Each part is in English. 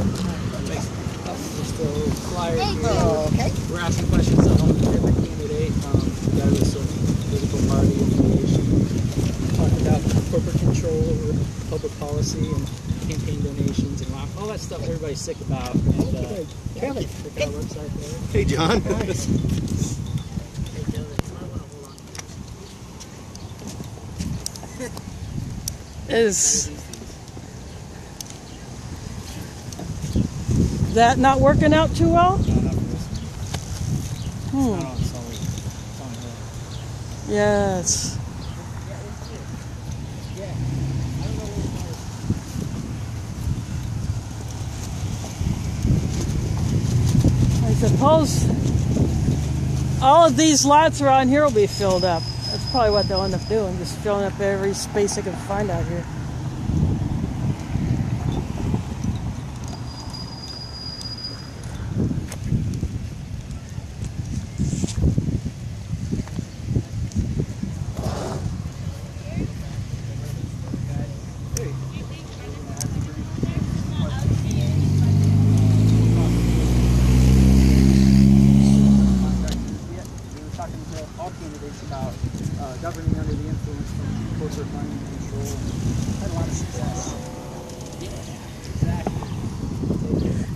Just a flyer here. Oh, okay. We're asking questions on every candidate, regardless of political party affiliation. Talking about corporate control over public policy and campaign donations and all that stuff everybody's sick about. And Kevin. check out our website there. Hey, John. Is that not working out too well? Yes. I suppose all of these lots around here will be filled up. That's probably what they'll end up doing, just filling up every space they can find out here. About governing under the influence from corporate money and control. Had a lot of success. Yeah, exactly.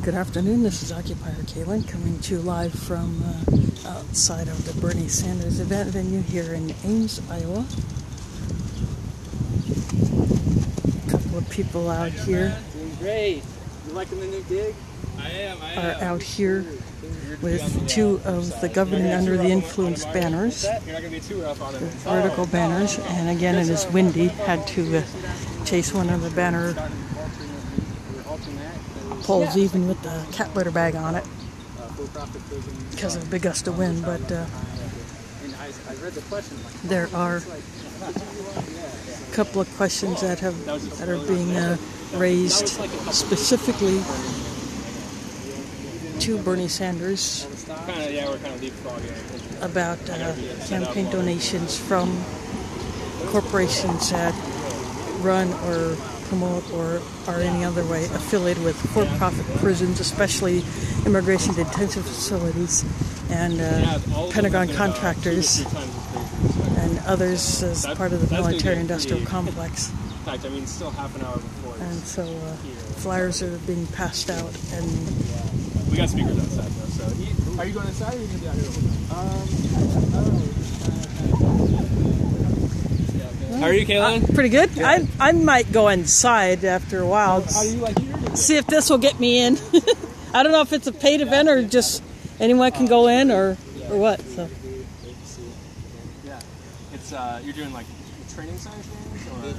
Good afternoon, this is Occupier Kaylin coming to you live from outside of the Bernie Sanders event venue here in Ames, Iowa. A couple of people out here Doing great. You liking the new gig? I am. are out here with two of the Governing Under the Influence banners, You're not going to be too rough on it. vertical banners, and again it is windy, had to chase one of the banner poles even with the cat litter bag on it because of a big gust of wind, but there are a couple of questions that are being raised specifically to Bernie Sanders We're kind of leapfrogging. about campaign donations from corporations that run or promote or are any other way affiliated with for-profit prisons, especially immigration detention facilities and Pentagon contractors and others as part of the military-industrial complex. In fact, I mean, still half an hour before. And so flyers are being passed out, and We got speakers outside, though. So, are you going inside or are you going to be out here? How are you, Kaylin? pretty good. I might go inside after a while. How do you like your See if this will get me in. I don't know if it's a paid event or just anyone can go in or what. So. Yeah. It's, you're doing like training science things or?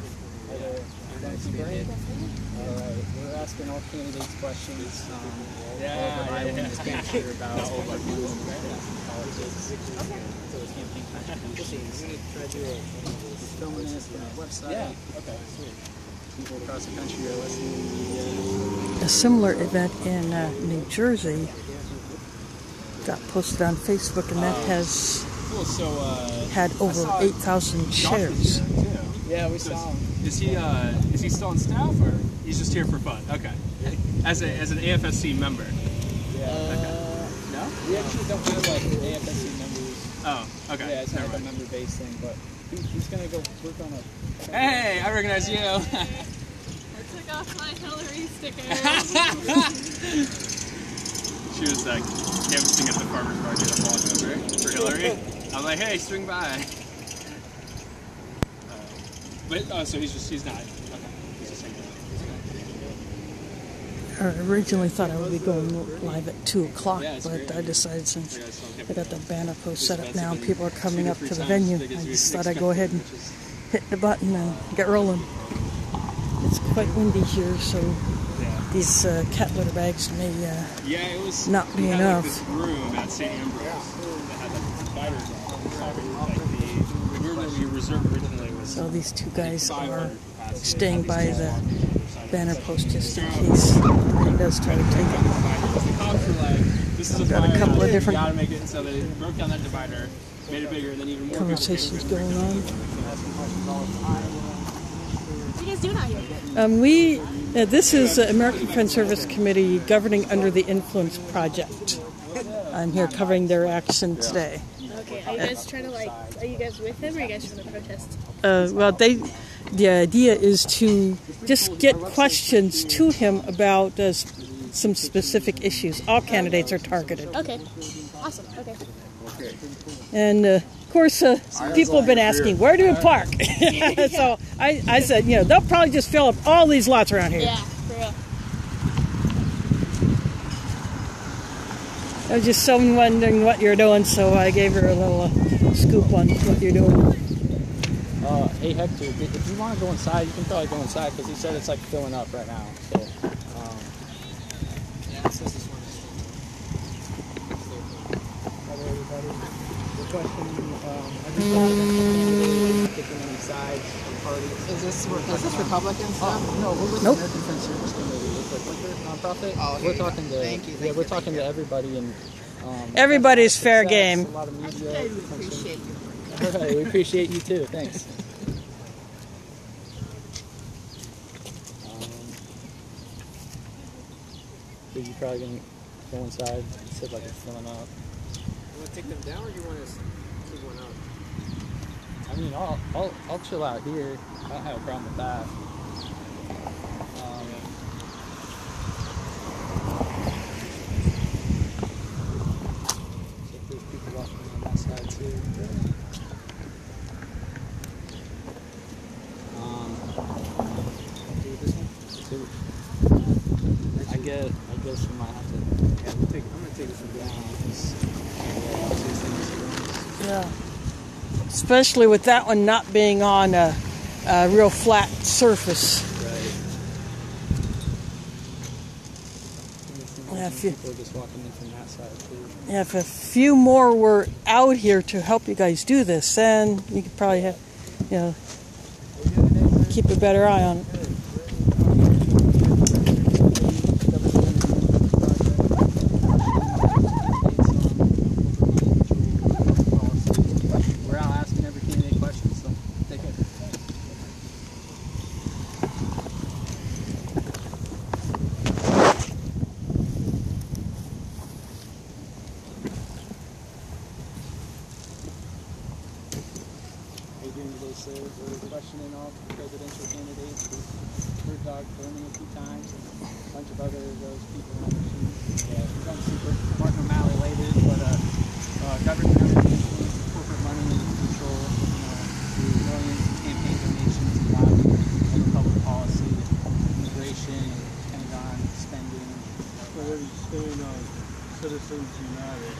We're asking all candidates questions. Yeah. About politics. Filming this on our website. Yeah. Okay. Sweet. People across the country are listening. A similar event in New Jersey got posted on Facebook, and that has Cool. So, had over 8,000 shares. Yeah, we saw him. Is he still on staff or he's just here for fun? Okay. As an AFSC member. No? We actually don't have like AFSC members. Oh, okay. Yeah, it's not like a member-based thing, but he's gonna go work on a. Hey, I recognize you. I took off my Hillary sticker. She was like canvassing at the farmer's market on Walkover for Hillary. I was like, hey, swing by. So he's not. Okay. He's just hanging out. I originally thought I would be going live at 2 o'clock, but I decided since I got the banner post set up now and people are coming up to the venue, I just thought I'd go ahead and hit the button and get rolling. It's quite windy here, so these cat litter bags may not be enough. This room at St. Ambrose that had like spiders on it. The room that we reserved originally was. So these two guys are staying by the banner post just in case he does try to take it. Got a couple of different So they broke down that divider, made it bigger, and then even more conversations going on. What are you guys doing out here? This is the American Friends Service Committee Governing Under the Influence Project. I'm here covering their action today. Okay, are you guys trying to are you guys with him or are you guys trying to protest? Well, the idea is to just get questions to him about some specific issues. All candidates are targeted. Okay, awesome, okay. And of course, people have been asking, where do we park? So I said, they'll probably just fill up all these lots around here. Yeah, for real. I was just someone wondering what you're doing, so I gave her a little scoop on what you're doing. Hey Hector, if you want to go inside, you can probably go inside because he said it's like filling up right now. So, yeah, it says this one is hello everybody. The question, I just wanted to picking any sides or parties. Is this Republican stuff? No, we're with Nope. the American Friends Service Committee. It's a nonprofit. Oh, okay. We're talking to we're talking to everybody and Everybody's fair success, game. A lot of media attention. Appreciate you. All right, we appreciate you too. Thanks. So you're probably gonna go inside. It said like it's filling up. You want to take them down, or you want to keep one up? I mean, I'll chill out here. I don't have a problem with that. So if there's people walking on that side too. Do this one. I guess we might have to. Yeah, I'm gonna take this one down. Yeah. Especially with that one not being on a real flat surface. Right. Yeah, People are just walking in from that side too. Yeah, if a few more were out here to help you guys do this, then you could probably have, keep a better eye on it. We're out asking every candidate questions, so take it. How you doing today, sir? We're questioning all presidential candidates. We've heard Dog Burning a few times and a bunch of other of those people on the shoes. Yeah, we've done super Martin O'Malley related, but government under the influence of corporate money and control, through millions in campaign donations and lobbying over public policy, immigration, Pentagon spending. What are you saying on Citizens United?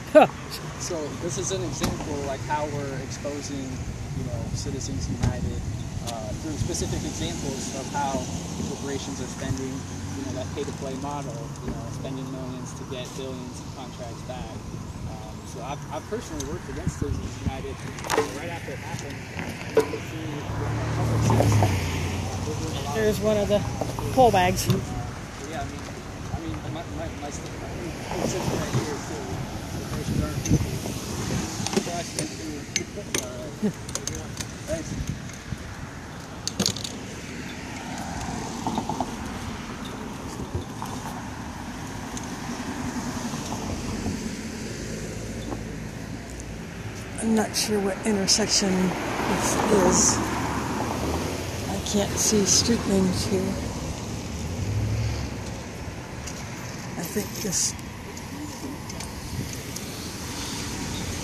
So this is an example like how we're exposing, Citizens United through specific examples of how corporations are spending, that pay-to-play model, spending millions to get billions in contracts back. So I've personally worked against Citizens United right after it happened. There's one of the pole bags. Yeah, I mean, my stuff sits right here too. There's darn people. All right. Thanks. I'm not sure what intersection this is. I can't see street names here. I think this.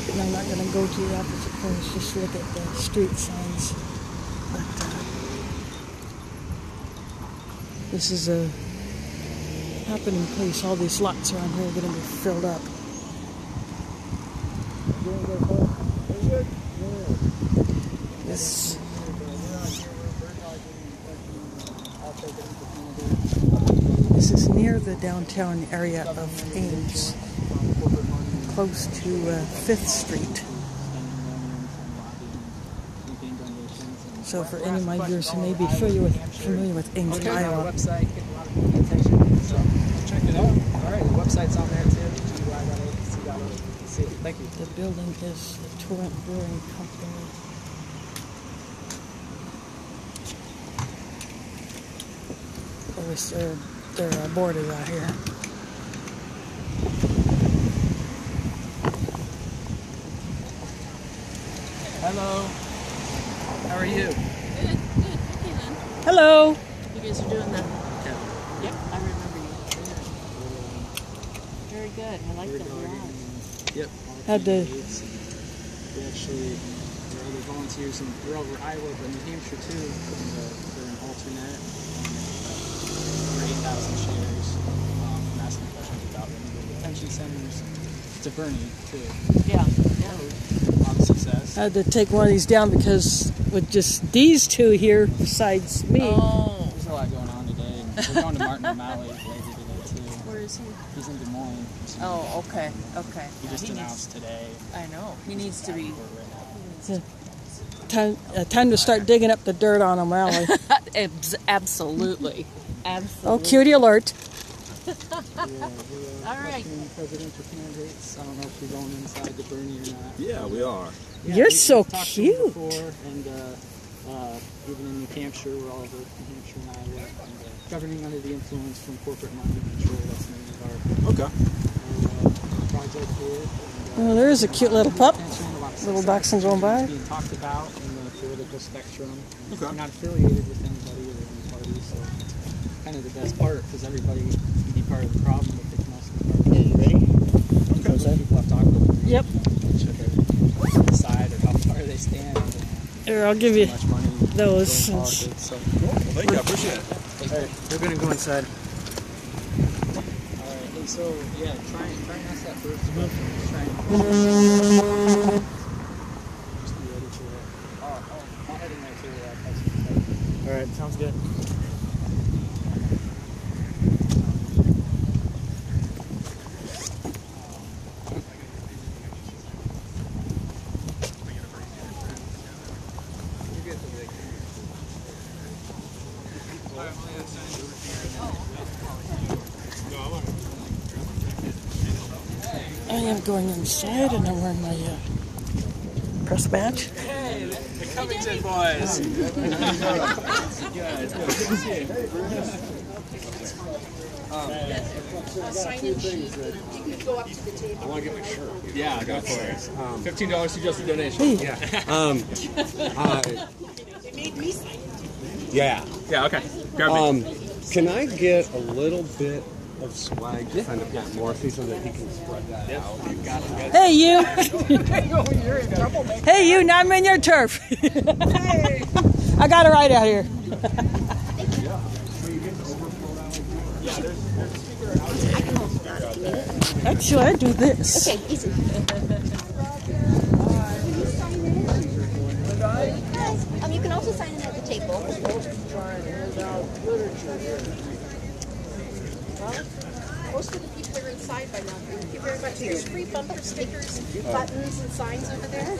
And I'm not going to go to the opposite corners, just look at the street signs. But this is a happening place. All these lots around here are going to be filled up. This is near the downtown area of Ames, close to 5th Street. So for any of my viewers who may be familiar with Ames, Okay, Iowa. our website getting a lot of attention, so check it out. All right, the website's on there too. GY.ac. Thank you. The building is the Torrent Brewing Company. was their borders out here. Hello. How are you? Good. Okay then. Hello. You guys are doing that. Yeah. Yep, I remember you. Very good. I like that a lot. Yep. Had to- We actually, there are other volunteers in we're over Iowa, but New Hampshire too, for an alternate for 8,000 shares. And asking questions about renewable detention centers. To Bernie too. Yeah. A lot of success. I had to take one of these down because with just these two here besides me. Oh. There's a lot going on today. And we're going to Martin O'Malley later today too. Where is he? He's in Des Moines. Oh, okay. Okay. He just announced today. I know. He needs to be. Time to start digging up the dirt on O'Malley. Absolutely. Absolutely. Oh, cutie alert. All right. Presidential candidates. I don't know if you're going inside to Bernie or not. Yeah, we are. Yeah, You're we've so talked to him cute. Before, and even in New Hampshire, we're all over New Hampshire and Iowa. And governing under the influence from corporate money control. That's the name of Okay. our project here. And, Oh, there is a cute little pup. answering a lot of Little success dachshund going by. being talked about in the political spectrum. And Okay. We're not affiliated with anybody or any party, so it's kind of the best part because everybody can be part of the problem, but they can also be part of it. You ready? Okay. People have talked about Yep. each other decide or how far they stand. Here, I'll give you Too much money those. going politics, so. Thank you. I appreciate it. Alright, we're gonna go inside. Alright, hey, so yeah, try and ask that first question. Just try and just be ready for it. I'll head in there too. Alright, sounds good. I am going inside and I'm wearing my press badge. The Covington boys. Yeah, go for it. $15 suggested donation. Yeah. Yeah, okay. Grab me. Can I get a little bit of swag to kind of get Morphy so that he can spread that out? You got it. Hey, you. Hey, you. Now I'm in your turf. I got it right out here. Actually, I do this. Okay, easy. You can also sign in at the table. Most of the people are inside by now. Thank you very much. There's free bumper stickers, buttons, and signs over there.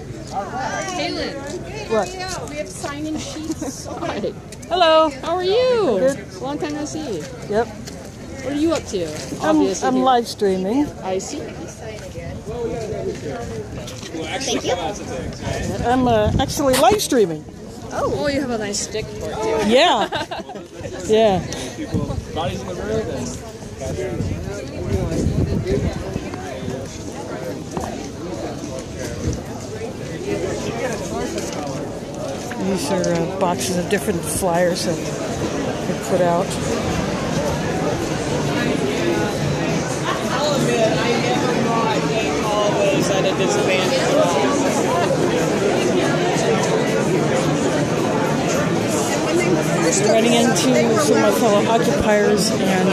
Kaylin. What? We have sign-in sheets. Hi. Hello. How are you? Long time no see. Yep. What are you up to? I'm Obviously here. live streaming. I see. I'm actually live streaming. Oh, you have a nice stick for it too. Yeah. Yeah. Bodies in the room and These are boxes of different flyers that they put out. I'll admit, I never bought all those at a Running into some of my fellow occupiers and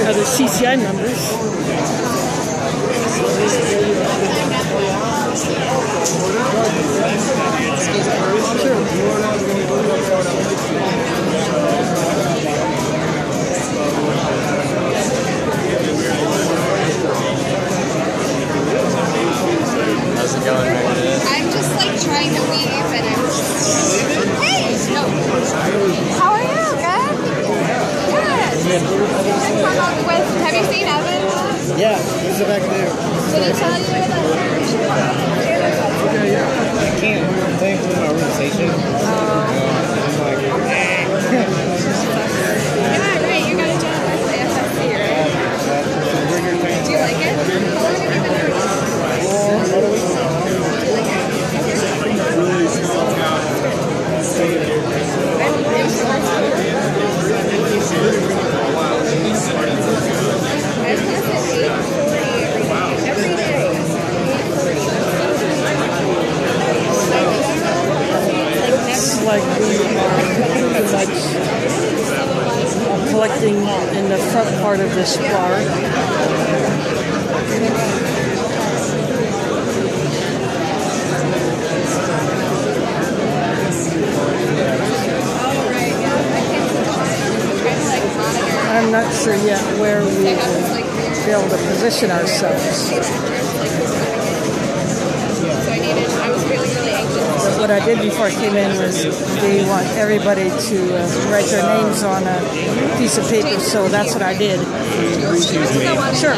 other CCI members. how's it going, Meredith? I'm just like trying to weave and I'm Hey! No. How are you? Good? Good. Have you seen Evan? Yeah, who's the back there? Did he tell you that? like we are pretty much collecting in the front part of this bar. I'm not sure yet where we will be able to position ourselves. But what I did before I came in was they want everybody to write their names on a piece of paper, so that's what I did. Sure.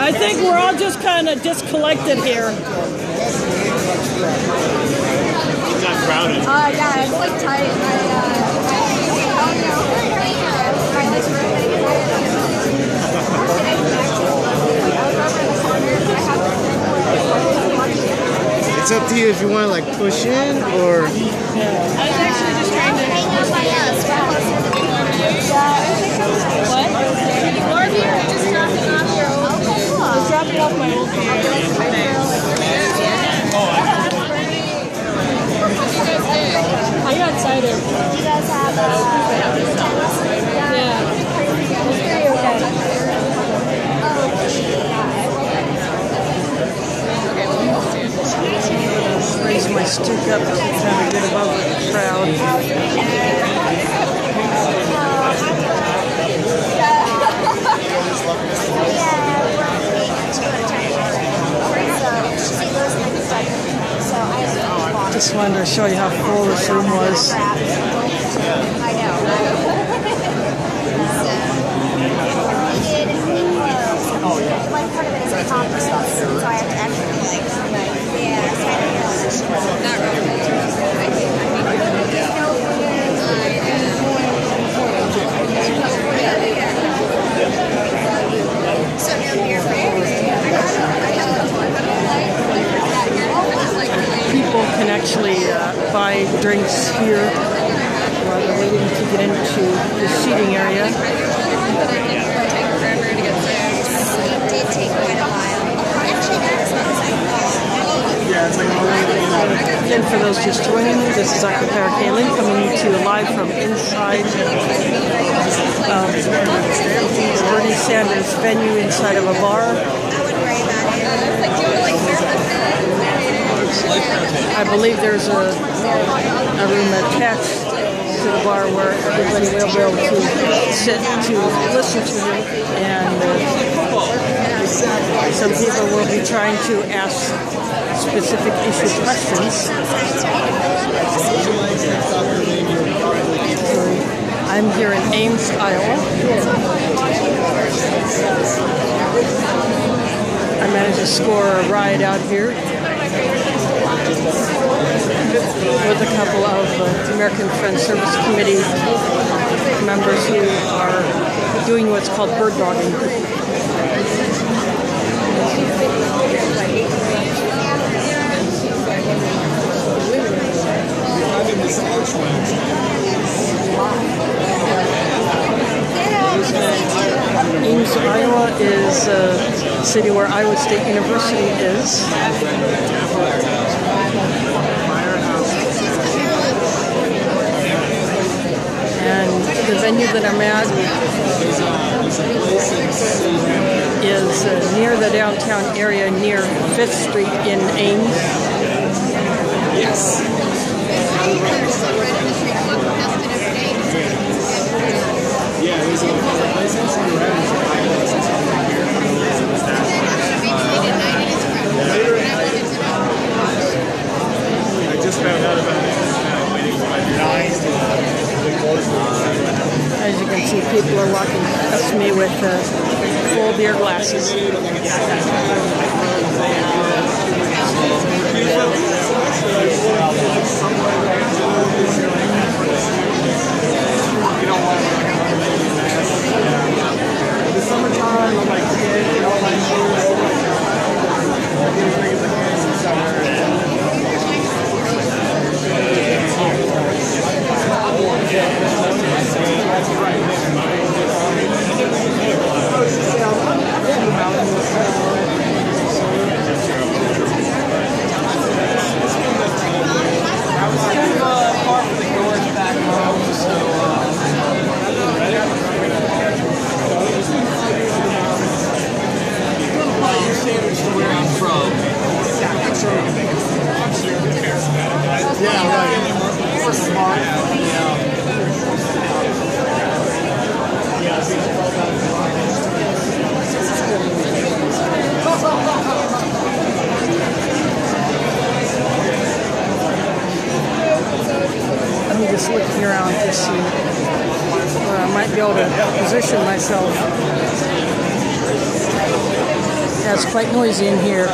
I think we're all just kind of disconnected here. It's not crowded. Yeah, it's like tight. It's up to you if you want to like push in or. I was actually just trying to hang out by us. What? More of you are just dropping off your old. Okay, cool. I'm dropping off my old. How you outside there? You guys have Yeah. Raise my stick up to kind of get above the crowd. Just wanted to show you how full this room was. I know. One part of it is a conference, so I have to actually not really. So no beer for People can actually buy drinks here while they're waiting to get into the seating area. It did take quite a while. Actually, not as long as I thought. Again, for those just joining me, this is Akapara Kaylin coming to you live from inside Bernie Sanders venue inside of a bar. I would worry about it. I believe there's a room attached to the bar where everybody will be able to sit to listen to him, and some people will be trying to ask specific issue questions. So I'm here in Ames, Iowa. I managed to score a ride out here with a couple of American Friends Service Committee members who are doing what's called bird dogging. Ames, Iowa is a city where Iowa State University is. And the venue that I'm at is near the downtown area, near 5th Street in Ames. Yes. Yeah, there's a place in I just found out about it. Waiting for my As you can see, people are walking past me with full beer glasses. The summertime, I'm like, you know, my shoes, Yeah, right. More smart. I'm just looking around to see where I might be able to position myself. Yeah, it's quite noisy in here.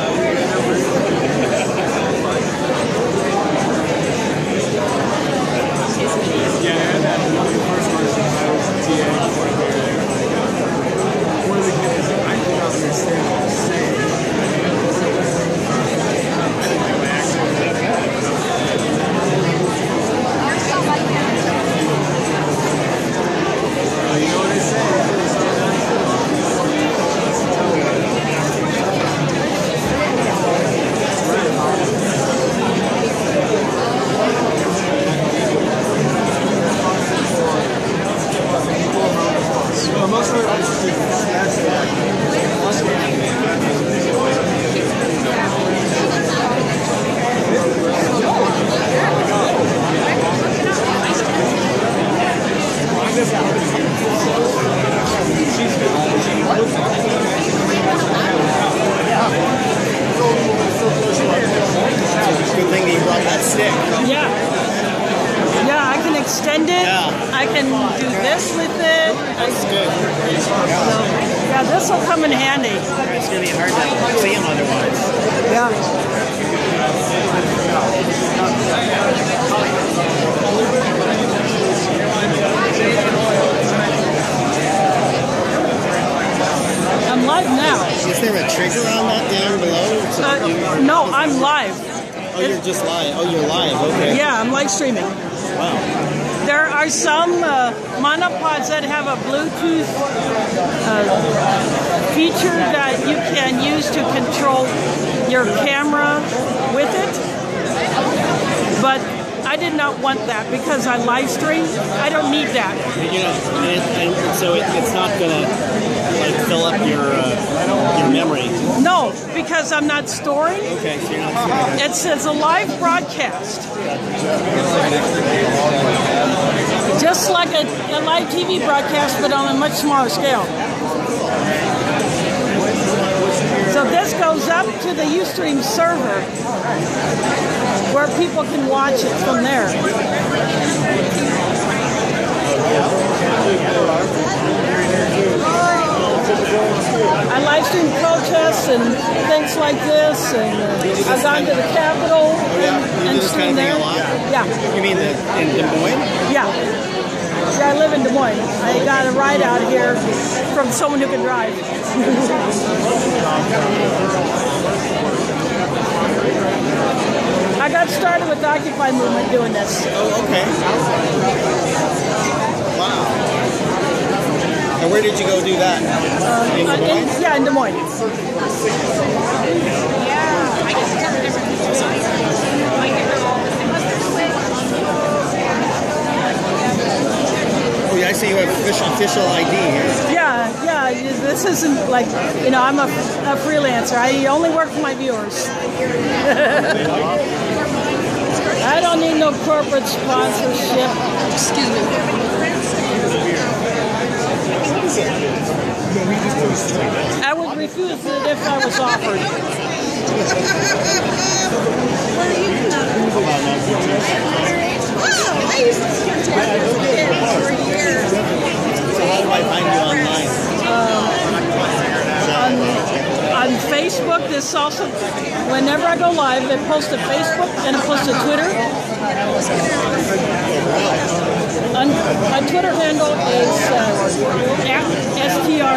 Good thing you brought that stick. Yeah. Yeah, I can extend it. Yeah. I can do this with it. That's good. Yeah, this will come in handy. It's going to be hard to see them otherwise. Yeah. I'm live now. Is there a trigger on that down below? So that you... No, I'm live. Oh, you're just live. Oh, you're live. Okay. Yeah, I'm live streaming. Wow. There are some monopods that have a Bluetooth feature that you can use to control your camera with it. But I did not want that because I live stream. I don't need that. You know, and so it's not gonna like fill up your memory. No, because I'm not storing. Okay, so you're not storing it. It's a live broadcast. Just like a live TV broadcast, but on a much smaller scale. So this goes up to the Ustream server where people can watch it from there. I live stream protests and things like this, and I've gone to the Capitol and streamed there. Yeah. You mean in Des Moines? Yeah. Yeah, I live in Des Moines. I got a ride out here from someone who can drive. I got started with the Occupy movement doing this. Oh, okay. Wow. And where did you go do that? In Des Moines? Yeah, in Des Moines. Oh, yeah, I see you have official ID here. Yeah. This isn't like, you know, I'm a freelancer. I only work for my viewers. I don't need no corporate sponsorship. Excuse me. I would refuse it if I was offered. Oh, I used to contact this kid for years. So how do I find you online? On Facebook, this also, whenever I go live, I post to Facebook and I post to Twitter. My Twitter handle is @STRAINSOP.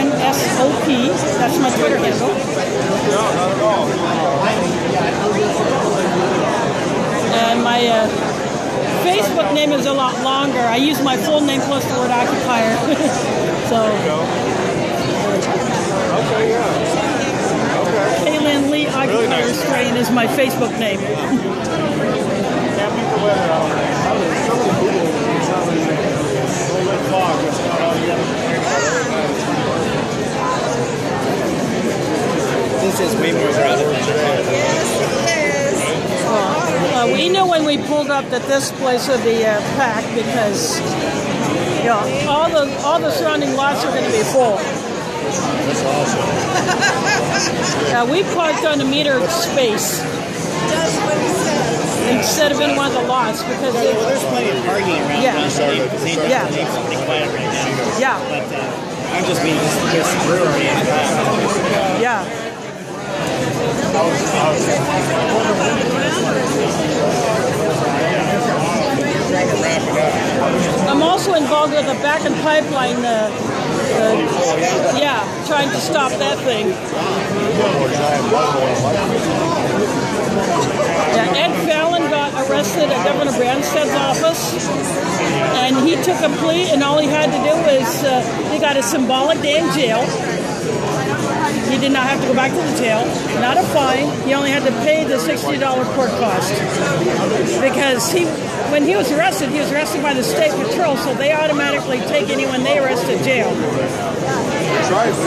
STRAINSOP. That's my Twitter handle. And my Facebook name is a lot longer. I use my full name plus the word occupier. So. Okay, yeah. Kaylin Lee Occupier Strain is my Facebook name. Can't beat the weather out there. Some of the Google things have a little fog. It's not all you have. Denise is way more aggressive than We knew when we pulled up that this place would be packed because all the surrounding lots are going to be full. That's awesome. We parked on a metered space instead of in one of the lots because there's plenty of parking around. Yeah. Yeah. Something quiet right now. Yeah. But I'm just being this brewery. Yeah. I'm also involved with the back and pipeline. Trying to stop that thing. Yeah, Ed Fallon got arrested at Governor Branstad's office, and he took a plea, and all he had to do was he got a symbolic day in jail. He did not have to go back to the jail, not a fine. He only had to pay the $60 court cost because when he was arrested by the state patrol, so they automatically take anyone they arrest to jail.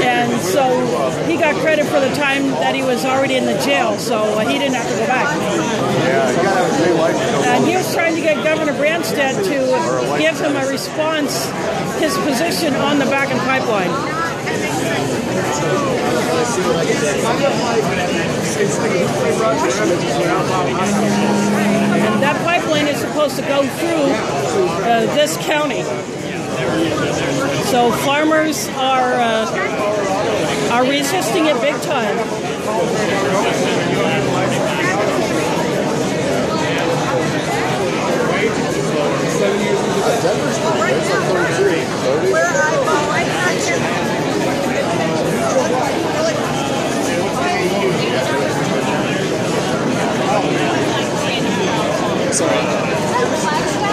And so he got credit for the time that he was already in the jail, so he didn't have to go back. And he was trying to get Governor Branstad to give him a response, his position on the back and pipeline. And that pipeline is supposed to go through this county. So farmers are resisting it big time.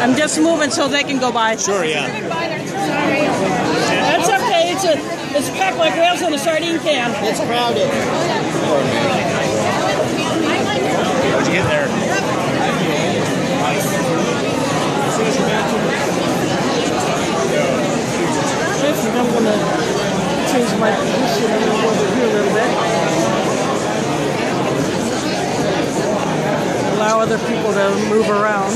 I'm just moving so they can go by. Sure, yeah. That's okay. It's packed like whales in a sardine can. It's crowded. How'd you get there? I think I'm going to change my position over here a little bit. Allow other people to move around.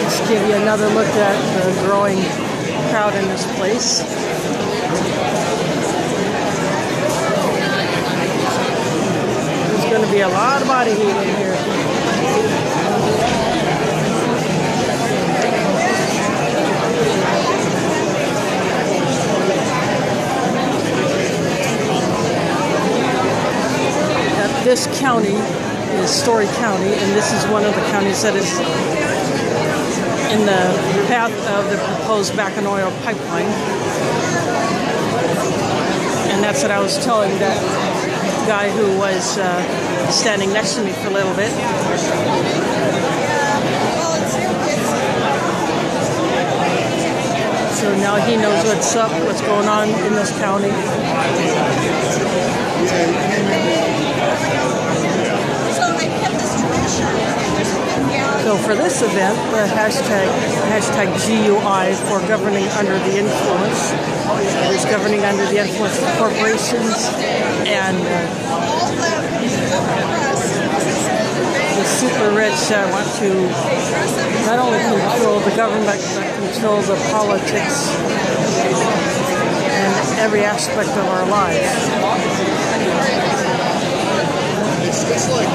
Let's give you another look at the growing crowd in this place. There's going to be a lot of body heat in here. This county is Story County, and this is one of the counties that is in the path of the proposed Bakken oil pipeline. And that's what I was telling that guy who was standing next to me for a little bit. So now he knows what's up, what's going on in this county. So for this event, the hashtag GUI for governing under the influence is governing under the influence of corporations and the super rich that want to not only control the government but control the politics and every aspect of our lives. It's like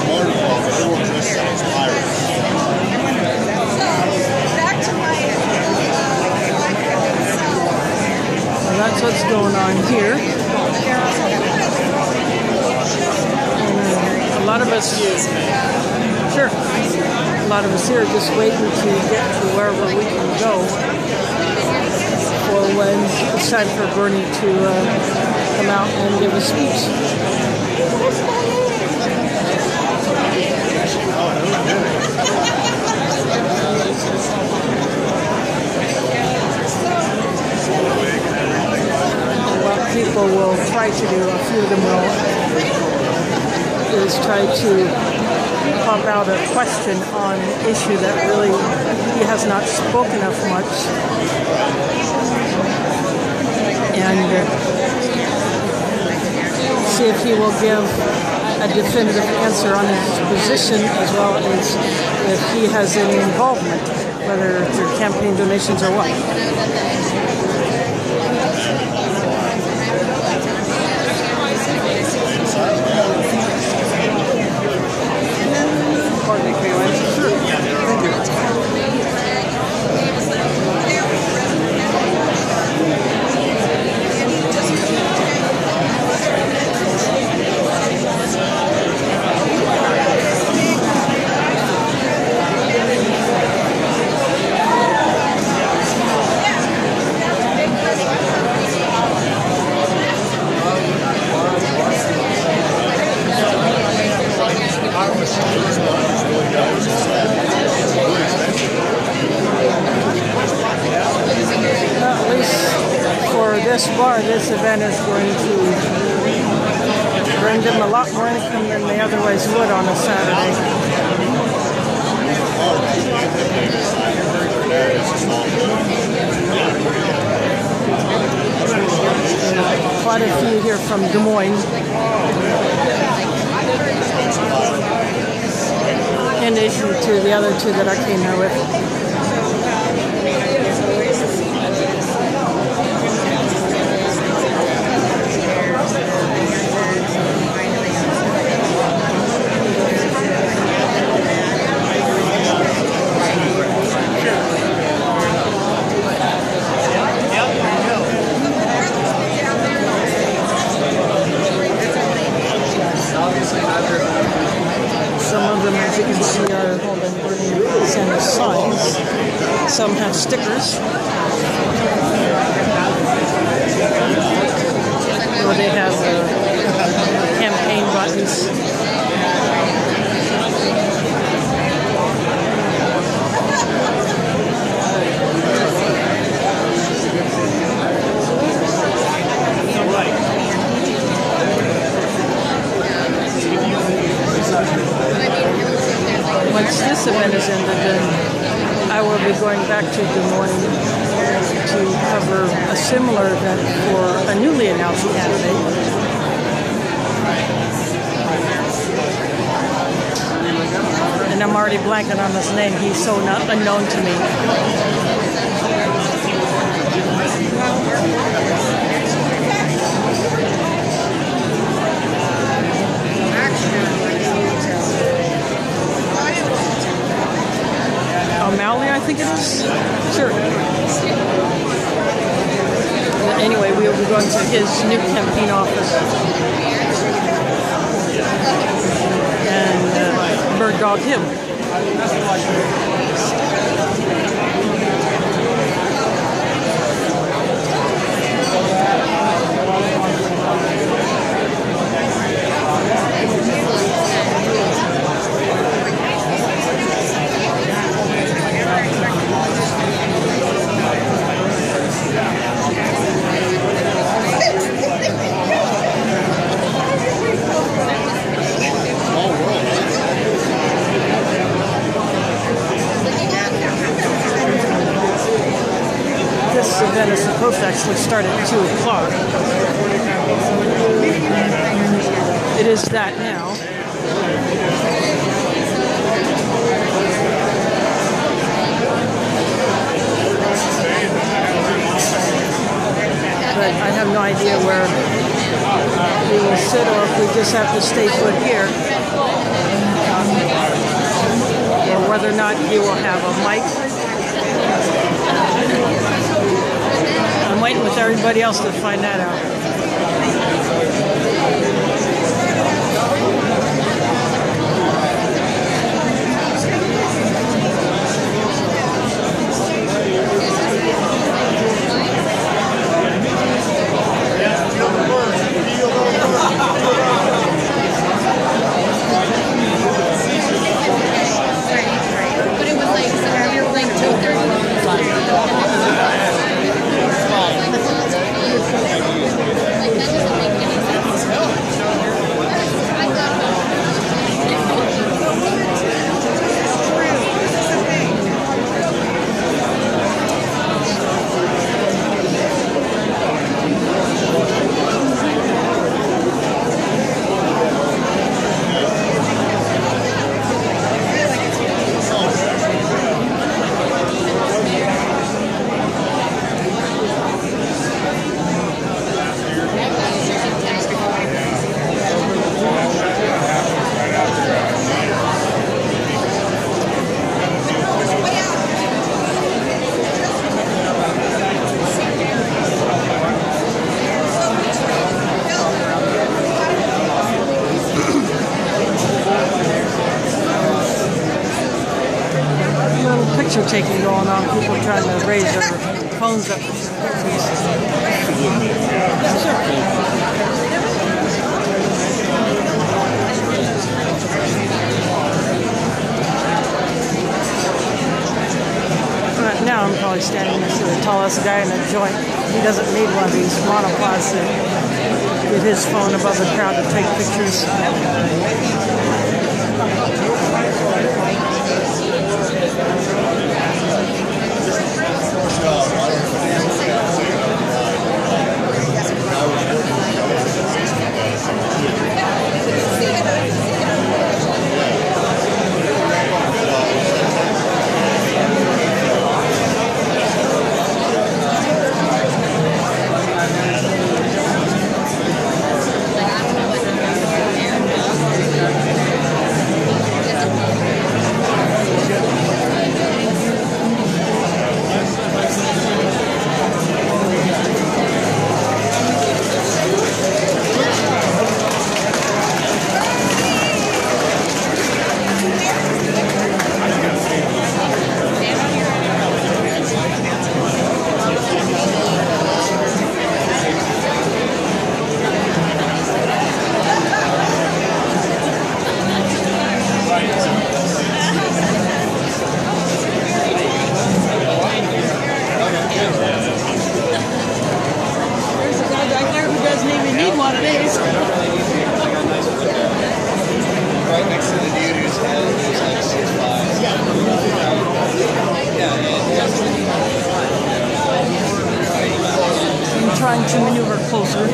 Marvel, but everyone dresses as pirates. Back to my Well, that's what's going on here. And, a lot of us, sure, a lot of us here are just waiting to get to wherever we can go for when it's time for Bernie to come out and give a speech. What people will try to do, a few of them will, is try to pump out a question on an issue that really he has not spoken of much. And see if he will give a definitive answer on his position, as well as if he has any involvement, whether through campaign donations or what. At least for this bar, this event is going to bring them a lot more income than they otherwise would on a Saturday. Quite a few here from Des Moines. In addition to the other two that I came here with. Some of them, as you can see, are holding some signs. Some have stickers. Or they have campaign buttons. Once this event is ended, then I will be going back to Des Moines to cover a similar event for a newly announced candidate. And I'm already blanking on his name. He's so unknown to me. O'Malley, I think it is. Sure. Anyway, we will be going to his new campaign office and bird dog him. This event is supposed to actually start at 2 o'clock. It is that now. But I have no idea where we will sit or if we just have to stay put here. Or whether or not he will have a mic. I'm waiting with everybody else to find that out. But it was like, so you're like 2:30. picture taking going on. People trying to raise their phones up. Right now I'm probably standing next to the tallest guy in the joint. He doesn't need one of these monopods to get his phone above the crowd to take pictures. Trying to maneuver closer.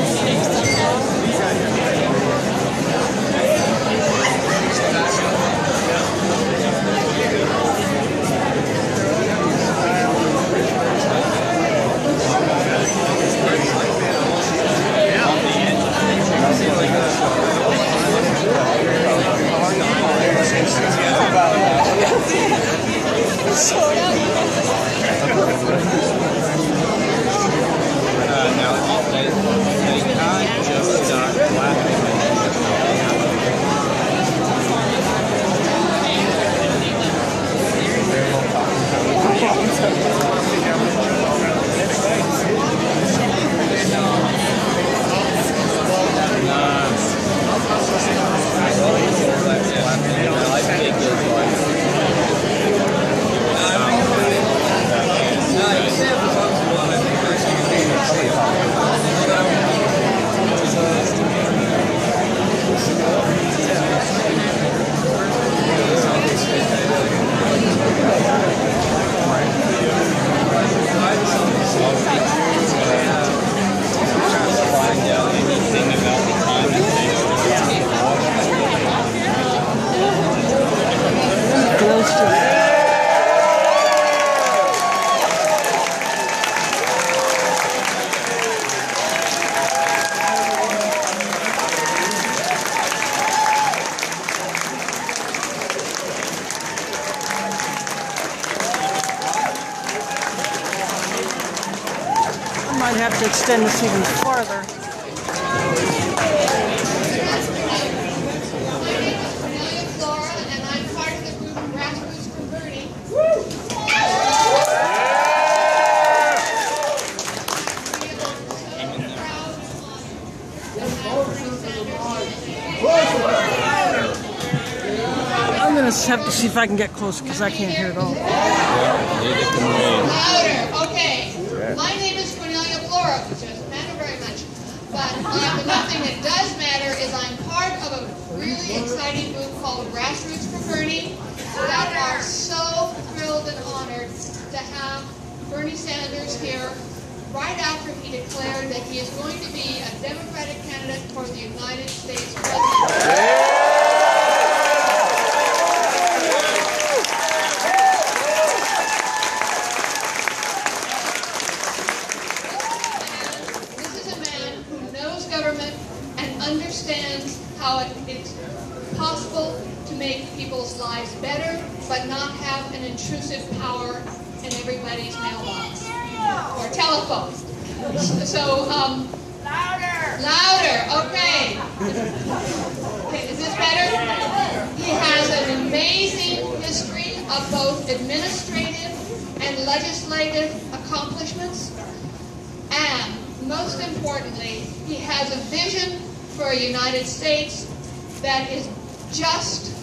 Might have to extend this even farther. And I'm part of the group Grassroots for Bernie. I'm going to have to see if I can get close because I can't hear it all. Louder. Okay. My name is Cornelia Flora, which doesn't matter very much. But the one thing that does matter is I'm part of a really exciting group called Grassroots for Bernie that are so thrilled and honored to have Bernie Sanders here right after he declared that he is going to be a Democratic candidate for the United States presidency. Government and understands how it's possible to make people's lives better, but not have an intrusive power in everybody's mailbox or telephone. So, louder. Okay. Okay, is this better? He has an amazing history of both administrative and legislative accomplishments, and most importantly, he has a vision for a United States that is just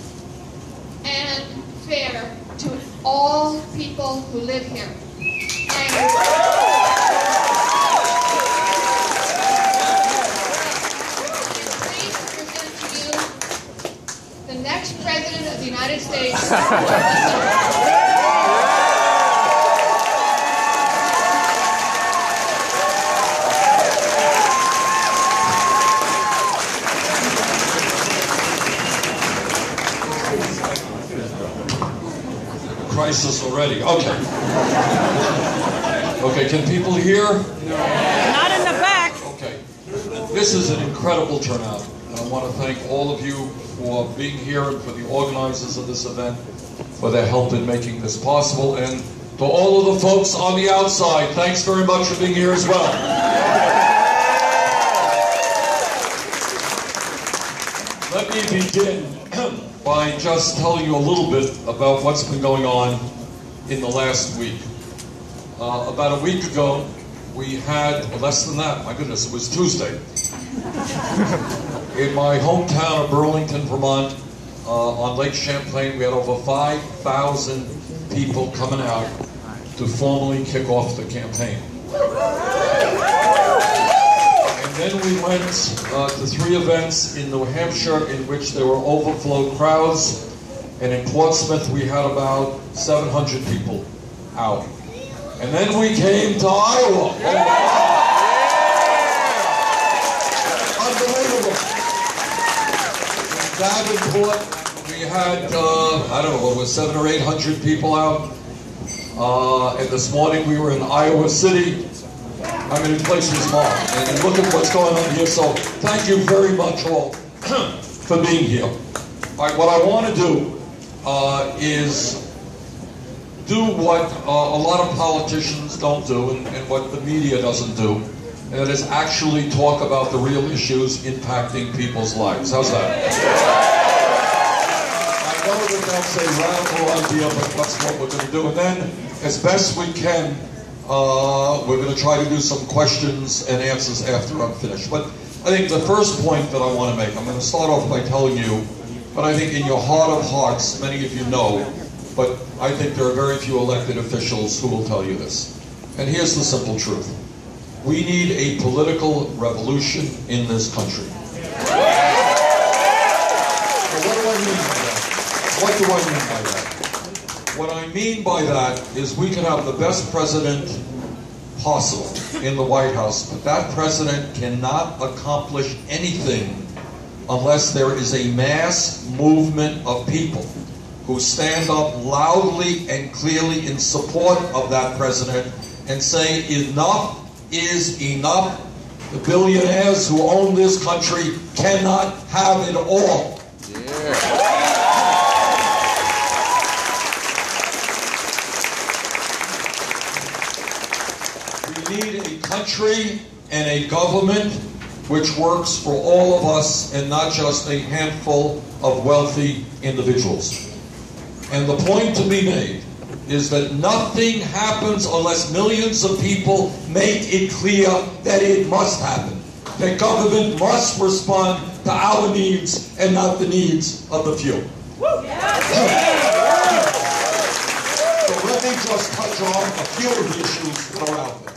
and fair to all people who live here. Please present to you the next President of the United States. Crisis already. Okay. Okay, can people hear? Not in the back. Okay. This is an incredible turnout. And I want to thank all of you for being here and for the organizers of this event for their help in making this possible. And to all of the folks on the outside, thanks very much for being here as well. Let me begin by just telling you a little bit about what's been going on in the last week. About a week ago, we had, less than that, my goodness, it was Tuesday. In my hometown of Burlington, Vermont, on Lake Champlain, we had over 5,000 people coming out to formally kick off the campaign. Then we went to 3 events in New Hampshire in which there were overflow crowds, and in Portsmouth we had about 700 people out. And then we came to Iowa. Unbelievable. In Davenport we had, I don't know, what was 700 or 800 people out. And this morning we were in Iowa City. I mean, the place was small, and look at what's going on here. So thank you very much all for being here. All right, what I want to do is do what a lot of politicians don't do and what the media doesn't do, and that is actually talk about the real issues impacting people's lives. How's that? I know that they'll say radical idea, but that's what we're going to do. And then, as best we can, we're going to try to do some questions and answers after I'm finished. But I think the first point that I want to make, I'm going to start off by telling you, but I think in your heart of hearts, many of you know, but I think there are very few elected officials who will tell you this. And here's the simple truth. We need a political revolution in this country. So what do I mean by that? What do I mean by that? What I mean by that is we can have the best president possible in the White House, but that president cannot accomplish anything unless there is a mass movement of people who stand up loudly and clearly in support of that president and say enough is enough. The billionaires who own this country cannot have it all. Yeah. Country and a government which works for all of us and not just a handful of wealthy individuals. And the point to be made is that nothing happens unless millions of people make it clear that it must happen. That government must respond to our needs and not the needs of the few. So let me just touch on a few of the issues that are out there.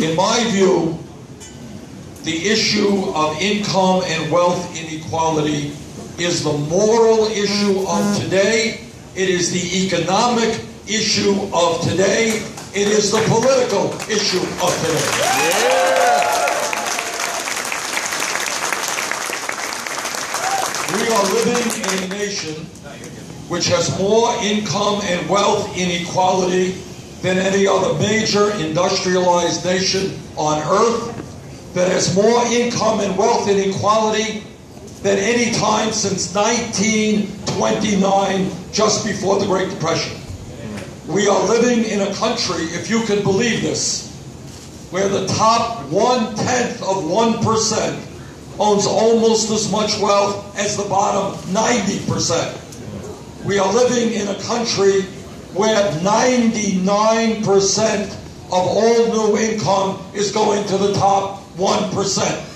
In my view, the issue of income and wealth inequality is the moral issue of today. It is the economic issue of today. It is the political issue of today. We are living in a nation which has more income and wealth inequality than any other major industrialized nation on earth, that has more income and wealth inequality than any time since 1929, just before the Great Depression. We are living in a country, if you can believe this, where the top 1/10 of 1% owns almost as much wealth as the bottom 90%. We are living in a country where 99% of all new income is going to the top 1%.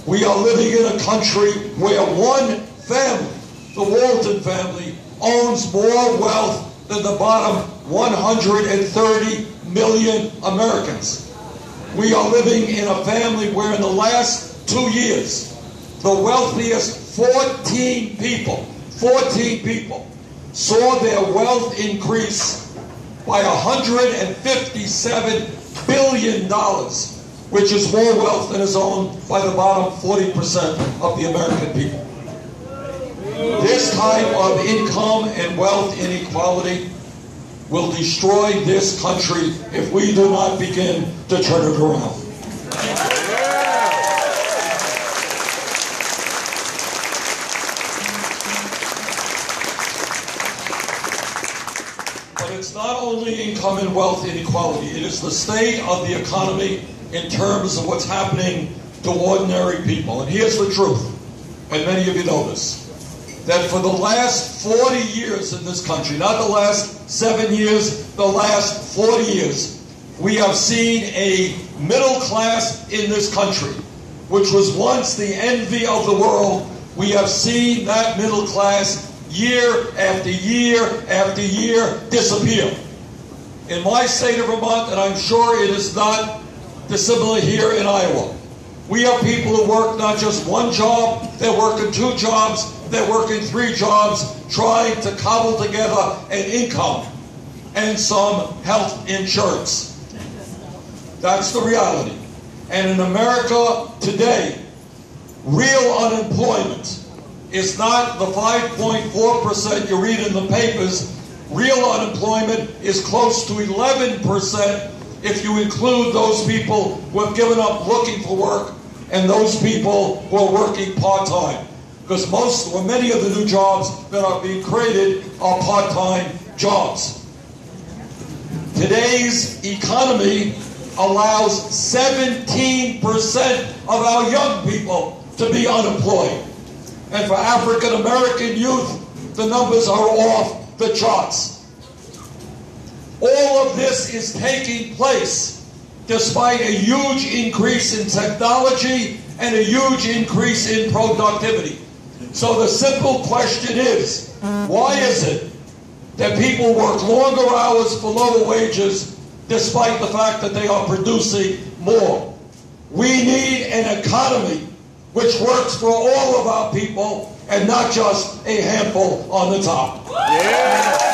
We are living in a country where one family, the Walton family, owns more wealth than the bottom 130 million Americans. We are living in a family where in the last 2 years, the wealthiest 14 people saw their wealth increase by $157 billion, which is more wealth than is owned by the bottom 40% of the American people. This type of income and wealth inequality will destroy this country if we do not begin to turn it around. But it's not only income and wealth inequality, it is the state of the economy in terms of what's happening to ordinary people. And here's the truth, and many of you know this, that for the last 40 years in this country, not the last 7 years, the last 40 years, we have seen a middle class in this country, which was once the envy of the world. We have seen that middle class year after year after year disappear. In my state of Vermont, and I'm sure it is not dissimilar here in Iowa, we have people who work not just one job, they're working 2 jobs, they're working 3 jobs, trying to cobble together an income and some health insurance. That's the reality. And in America today, real unemployment is not the 5.4% you read in the papers. Real unemployment is close to 11% if you include those people who have given up looking for work and those people who are working part-time. Because many of the new jobs that are being created are part-time jobs. Today's economy allows 17% of our young people to be unemployed. And for African American youth, the numbers are off the charts. All of this is taking place despite a huge increase in technology and a huge increase in productivity. So the simple question is, why is it that people work longer hours for lower wages despite the fact that they are producing more? We need an economy which works for all of our people and not just a handful on the top. Yeah.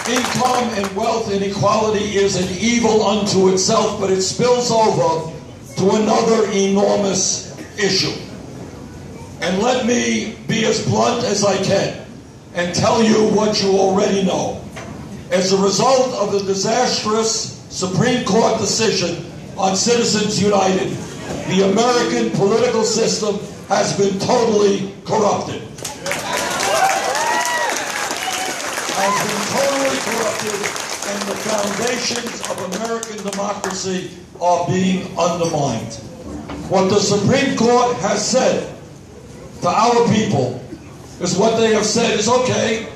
Income and wealth inequality is an evil unto itself, but it spills over to another enormous issue. And let me be as blunt as I can and tell you what you already know. As a result of the disastrous Supreme Court decision on Citizens United, the American political system has been totally corrupted. And the foundations of American democracy are being undermined. What the Supreme Court has said to our people is what they have said is, okay,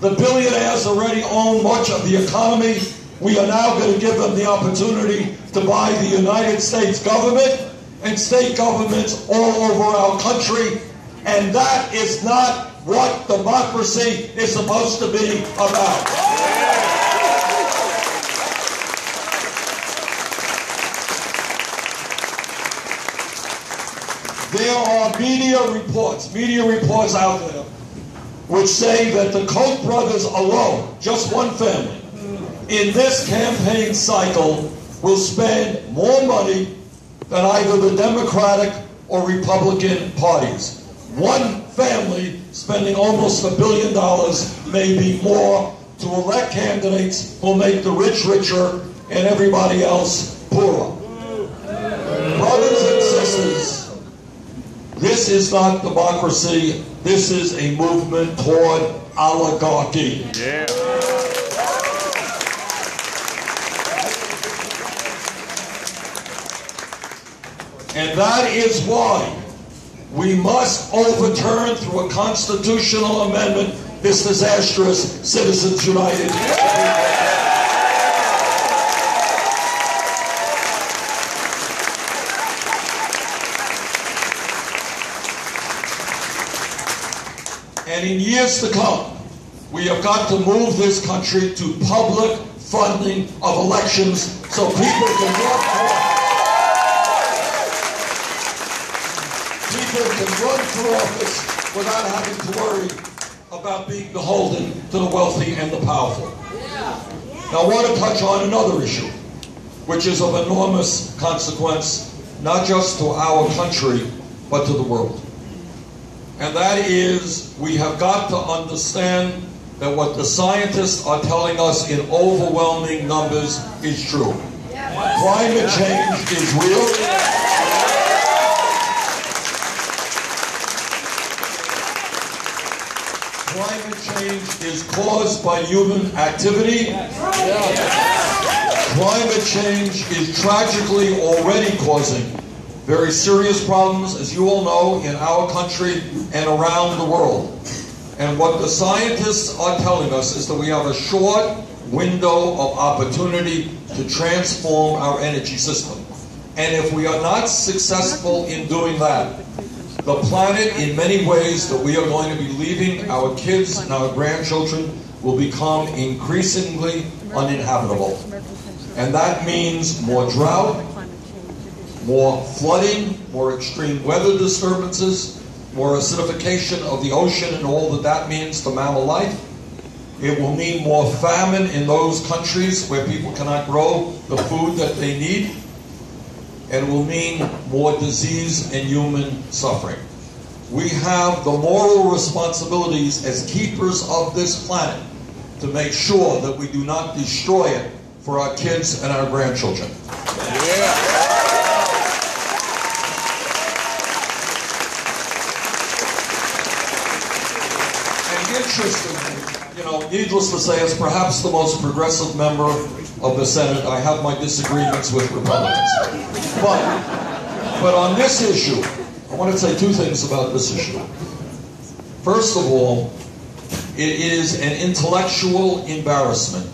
the billionaires already own much of the economy. We are now going to give them the opportunity to buy the United States government and state governments all over our country. And that is not what democracy is supposed to be about. There are media reports out there, which say that the Koch brothers alone, just one family, in this campaign cycle will spend more money than either the Democratic or Republican parties. One family spending almost $1 billion, maybe more, to elect candidates who will make the rich richer and everybody else poorer. Brothers and sisters, this is not democracy. This is a movement toward oligarchy. Yeah. And that is why we must overturn through a constitutional amendment this disastrous Citizens United. And in years to come, we have got to move this country to public funding of elections so people can run for office without having to worry about being beholden to the wealthy and the powerful. Now I want to touch on another issue, which is of enormous consequence, not just to our country, but to the world. And that is, we have got to understand that what the scientists are telling us in overwhelming numbers is true. Climate change is real. Climate change is caused by human activity. Climate change is tragically already causing very serious problems, as you all know, in our country and around the world. And what the scientists are telling us is that we have a short window of opportunity to transform our energy system. And if we are not successful in doing that, the planet, in many ways, that we are going to be leaving our kids and our grandchildren will become increasingly uninhabitable. And that means more drought, more flooding, more extreme weather disturbances, more acidification of the ocean and all that that means to mammal life. It will mean more famine in those countries where people cannot grow the food that they need. And it will mean more disease and human suffering. We have the moral responsibilities as keepers of this planet to make sure that we do not destroy it for our kids and our grandchildren. And interestingly, you know, needless to say, as perhaps the most progressive member of the Senate, I have my disagreements with Republicans. But on this issue, I want to say two things about this issue. First of all, it is an intellectual embarrassment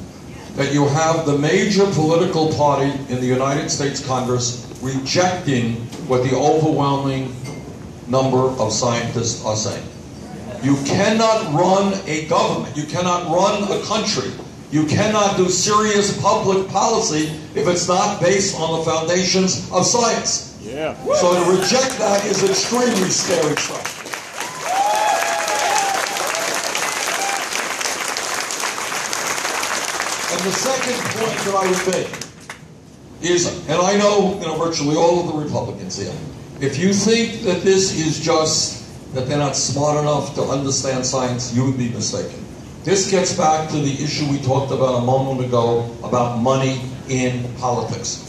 that you have the major political party in the United States Congress rejecting what the overwhelming number of scientists are saying. You cannot run a government, you cannot run a country, you cannot do serious public policy if it's not based on the foundations of science. So to reject that is extremely scary stuff. And the second point that I would make is, and I know, virtually all of the Republicans here, if you think that this is just that they're not smart enough to understand science, you would be mistaken. This gets back to the issue we talked about a moment ago about money in politics.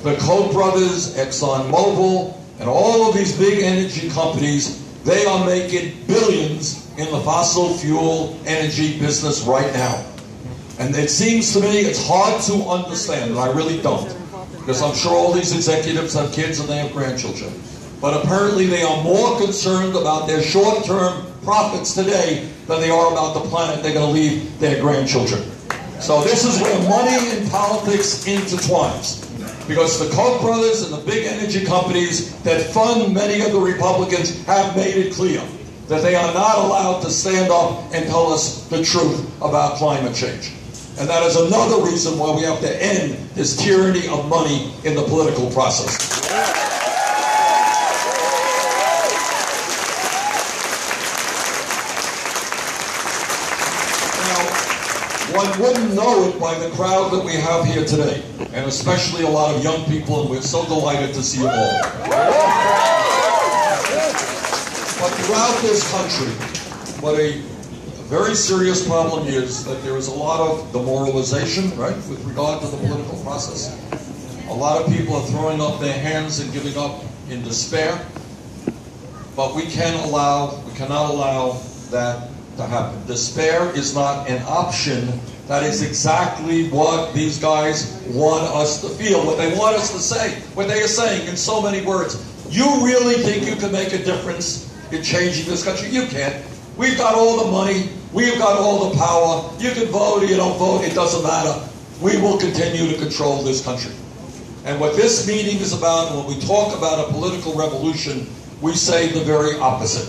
The Koch brothers, ExxonMobil, and all of these big energy companies, they are making billions in the fossil fuel energy business right now. And it seems to me it's hard to understand, and I really don't, because I'm sure all these executives have kids and they have grandchildren. But apparently they are more concerned about their short-term profits today than they are about the planet they're going to leave their grandchildren. So this is where money and politics intertwines. Because the Koch brothers and the big energy companies that fund many of the Republicans have made it clear that they are not allowed to stand up and tell us the truth about climate change. And that is another reason why we have to end this tyranny of money in the political process. One wouldn't know it by the crowd that we have here today, and especially a lot of young people, and we're so delighted to see you all. But throughout this country, what a very serious problem is that there is a lot of demoralization, right, with regard to the political process. A lot of people are throwing up their hands and giving up in despair, but we cannot allow that to happen. Despair is not an option That is exactly what these guys want us to feel, what they want us to say, what they are saying in so many words. You really think you can make a difference in changing this country? You can't. We've got all the money. We've got all the power. You can vote or you don't vote. It doesn't matter. We will continue to control this country. And what this meeting is about, when we talk about a political revolution, we say the very opposite.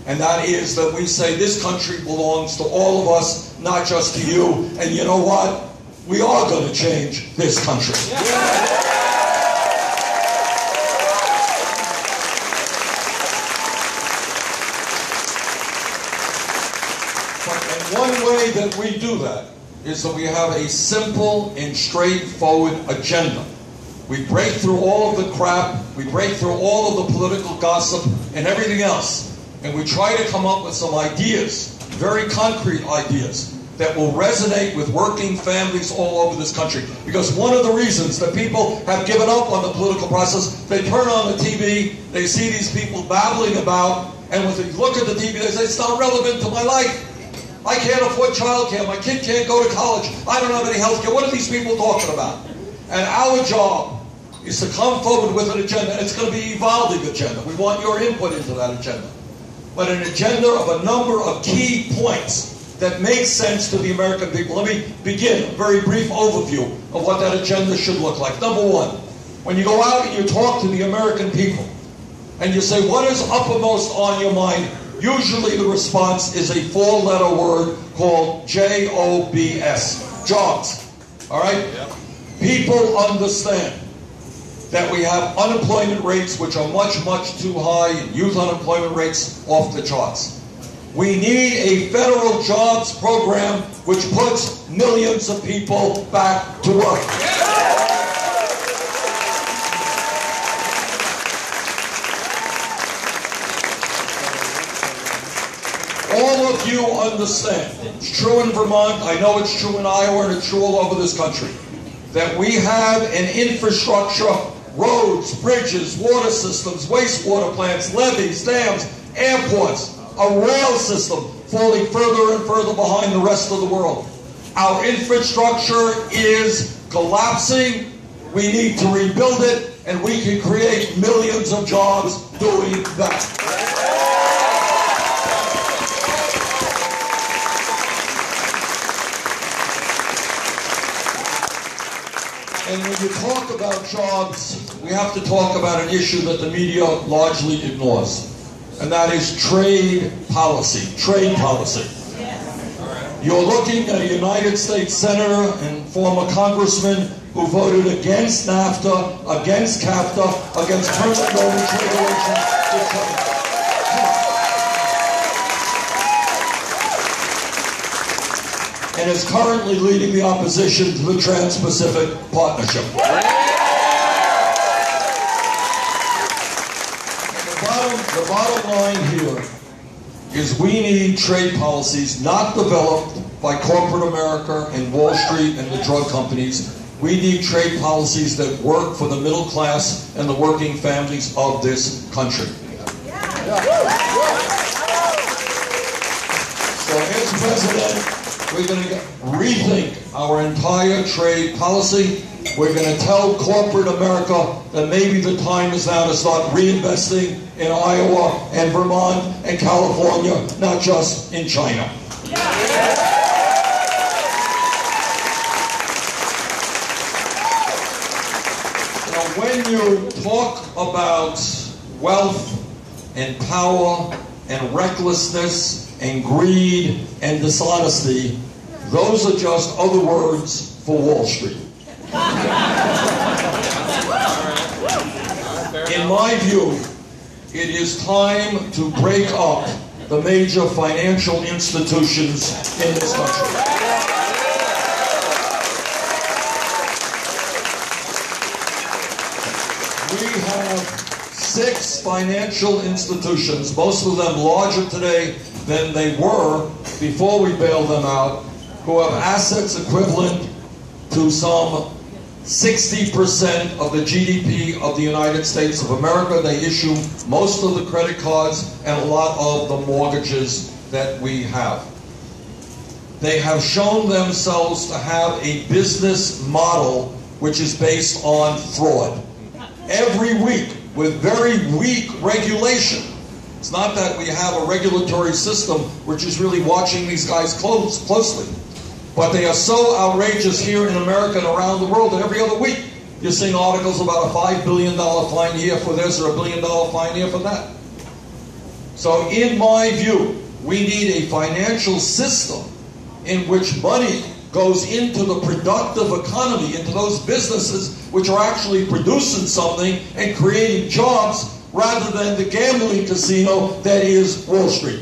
And that is that we say this country belongs to all of us, not just to you. And you know what? We are going to change this country. And one way that we do that is that we have a simple and straightforward agenda. We break through all of the crap, we break through all of the political gossip and everything else. And we try to come up with some ideas, very concrete ideas, that will resonate with working families all over this country. Because one of the reasons that people have given up on the political process, they turn on the TV, they see these people babbling about, and when they look at the TV, they say, it's not relevant to my life. I can't afford childcare, my kid can't go to college, I don't have any health care. What are these people talking about? And our job is to come forward with an agenda. It's going to be an evolving agenda. We want your input into that agenda. But an agenda of a number of key points that make sense to the American people. Let me begin a very brief overview of what that agenda should look like. Number one, when you go out and you talk to the American people and you say, what is uppermost on your mind? Usually the response is a four-letter word called J-O-B-S, jobs. All right? Yep. People understand that we have unemployment rates which are much, much too high, and youth unemployment rates off the charts. We need a federal jobs program which puts millions of people back to work. All of you understand, it's true in Vermont, I know it's true in Iowa, and it's true all over this country, that we have an infrastructure, roads, bridges, water systems, wastewater plants, levees, dams, airports, a rail system falling further and further behind the rest of the world. Our infrastructure is collapsing. We need to rebuild it, and we can create millions of jobs doing that. And when you talk about jobs, we have to talk about an issue that the media largely ignores, and that is trade policy. Trade policy. You're looking at a United States Senator and former Congressman who voted against NAFTA, against CAFTA, against permanent no trade relations with China. And is currently leading the opposition to the Trans-Pacific Partnership. The bottom line here is we need trade policies not developed by corporate America and Wall Street and the drug companies. We need trade policies that work for the middle class and the working families of this country. So as president, we're going to rethink our entire trade policy. We're going to tell corporate America that maybe the time is now to start reinvesting in Iowa and Vermont and California, not just in China. Now, when you talk about wealth and power and recklessness and greed and dishonesty, those are just other words for Wall Street. In my view, it is time to break up the major financial institutions in this country. We have 6 financial institutions, most of them larger today than they were before we bailed them out, who have assets equivalent to some 60% of the GDP of the United States of America. They issue most of the credit cards and a lot of the mortgages that we have. they have shown themselves to have a business model which is based on fraud. Every week, with very weak regulation. It's not that we have a regulatory system which is really watching these guys closely. But they are so outrageous here in America and around the world that every other week you're seeing articles about a $5 billion fine here for this or a $1 billion fine here for that. So in my view, we need a financial system in which money goes into the productive economy, into those businesses which are actually producing something and creating jobs, rather than the gambling casino that is Wall Street.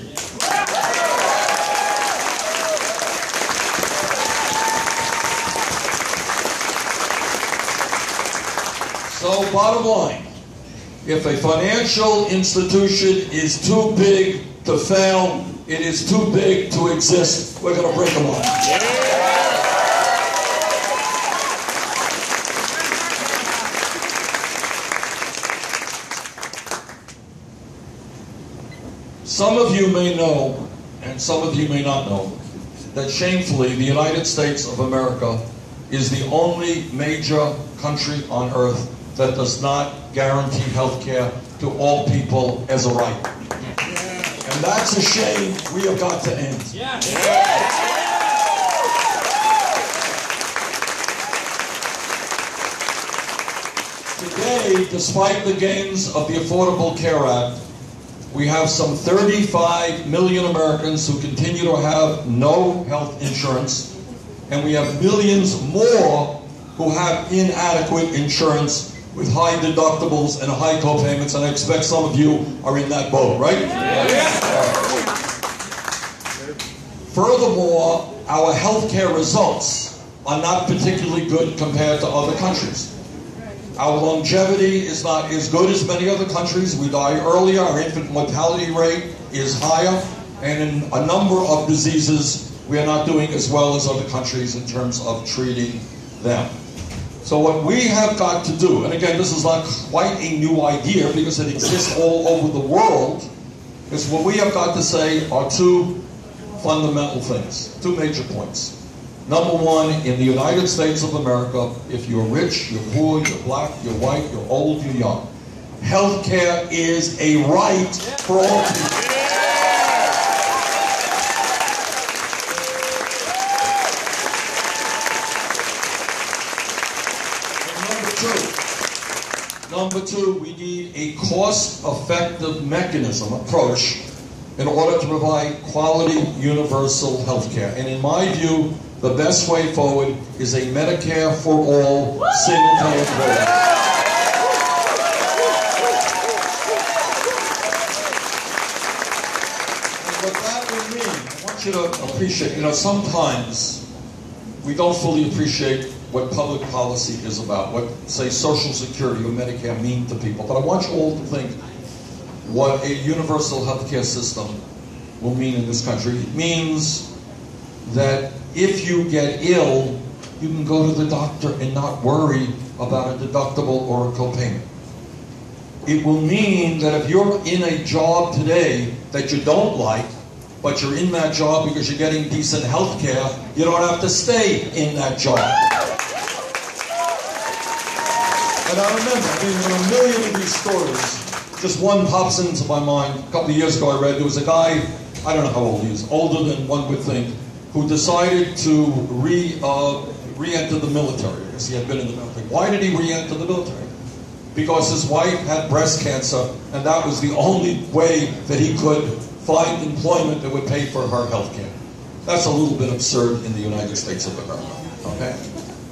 So bottom line, if a financial institution is too big to fail, it is too big to exist, we're going to break them up. Some of you may know, and some of you may not know, that shamefully the United States of America is the only major country on earth that does not guarantee health care to all people as a right. And that's a shame we have got to end. Today, despite the gains of the Affordable Care Act, we have some 35 million Americans who continue to have no health insurance, and we have millions more who have inadequate insurance with high deductibles and high co-payments, and I expect some of you are in that boat, right? Furthermore, our healthcare results are not particularly good compared to other countries. Our longevity is not as good as many other countries. We die earlier, our infant mortality rate is higher, and in a number of diseases, we are not doing as well as other countries in terms of treating them. So what we have got to do, and again, this is not quite a new idea because it exists all over the world, is what we have got to say are two fundamental things, two major points. Number one, in the United States of America, if you're rich, you're poor, you're black, you're white, you're old, you're young, health care is a right for all people. Number two, we need a cost-effective mechanism, approach, in order to provide quality, universal health care. And in my view, the best way forward is a Medicare for all, single-payer program. And what that would mean, I want you to appreciate, sometimes we don't fully appreciate what public policy is about, what, say, Social Security or Medicare mean to people. But I want you all to think what a universal health care system will mean in this country. It means that if you get ill, you can go to the doctor and not worry about a deductible or a copayment. It will mean that if you're in a job today that you don't like, but you're in that job because you're getting decent health care, you don't have to stay in that job. And I remember, there are a million of these stories. Just one pops into my mind. A couple of years ago I read there was a guy, I don't know how old he is, older than one would think, who decided to re-enter the military because he had been in the military. Why did he re-enter the military? Because his wife had breast cancer, and that was the only way that he could find employment that would pay for her health care. That's a little bit absurd in the United States of America. Okay?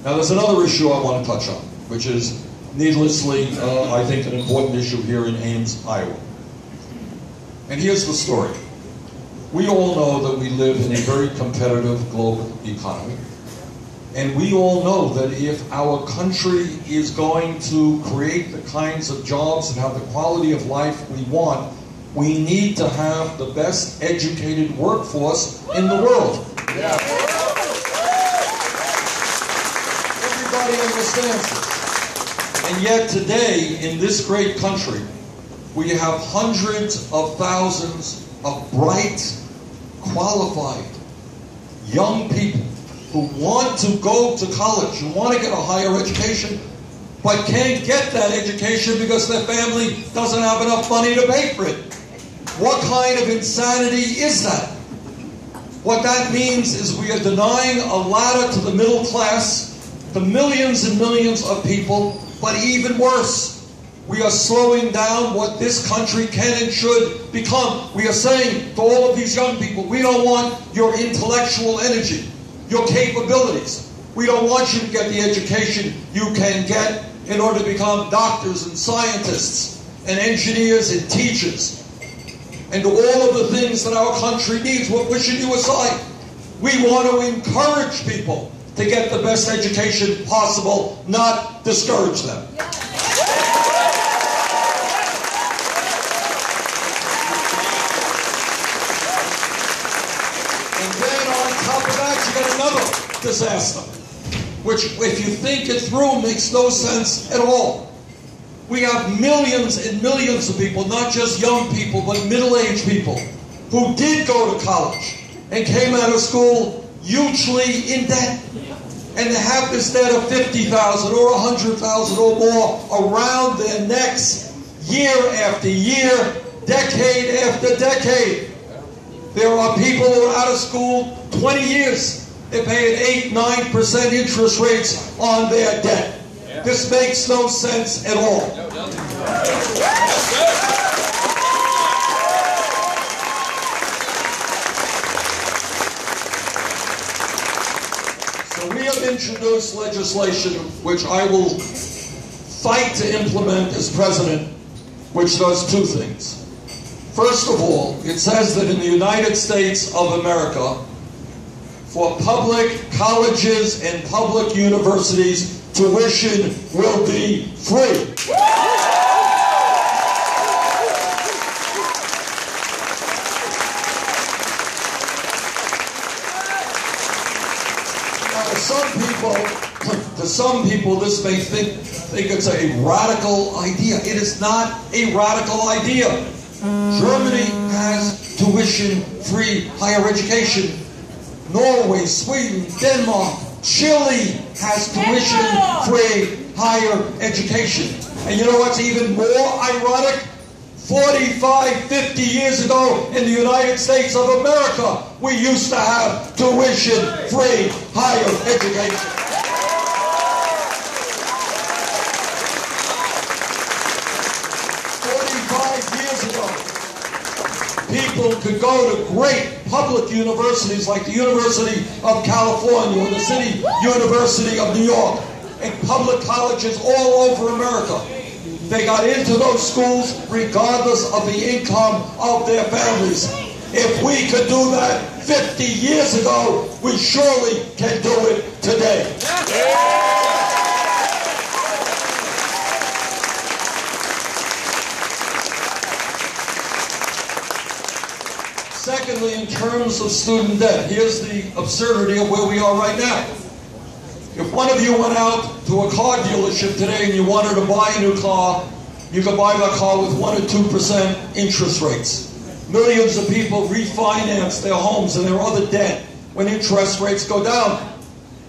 Now there's another issue I want to touch on, which is needlessly, I think, an important issue here in Ames, Iowa. And here's the story. We all know that we live in a very competitive global economy. And we all know that if our country is going to create the kinds of jobs and have the quality of life we want, we need to have the best educated workforce in the world. Yeah. Everybody understands this. And yet today, in this great country, we have hundreds of thousands of bright, qualified, young people who want to go to college, who want to get a higher education, but can't get that education because their family doesn't have enough money to pay for it. What kind of insanity is that? What that means is we are denying a ladder to the middle class, to millions and millions of people, but even worse, we are slowing down what this country can and should become. We are saying to all of these young people, we don't want your intellectual energy, your capabilities. We don't want you to get the education you can get in order to become doctors and scientists and engineers and teachers and all of the things that our country needs. We're pushing you aside. We want to encourage people to get the best education possible, not discourage them. And then on top of that, you get another disaster, which, if you think it through, makes no sense at all. We have millions and millions of people, not just young people, but middle-aged people, who did go to college and came out of school hugely in debt. And they have this debt of $50,000 or $100,000 or more around their necks year after year, decade after decade. There are people who are out of school 20 years. They pay 8-9% interest rates on their debt. This makes no sense at all. So we have introduced legislation which I will fight to implement as president, which does two things. First of all, it says that in the United States of America, for public colleges and public universities, tuition will be free. To some people, this may think it's a radical idea. It is not a radical idea. Germany has tuition-free higher education. Norway, Sweden, Denmark, Chile has tuition-free higher education. And you know what's even more ironic? 45, 50 years ago in the United States of America, we used to have tuition-free higher education. 45 years ago, people could go to great public universities like the University of California or the City University of New York and public colleges all over America. They got into those schools regardless of the income of their families. If we could do that 50 years ago, we surely can do it today. Secondly, in terms of student debt, here's the absurdity of where we are right now. If one of you went out to a car dealership today and you wanted to buy a new car, you could buy that car with 1 or 2% interest rates. Millions of people refinance their homes and their other debt when interest rates go down.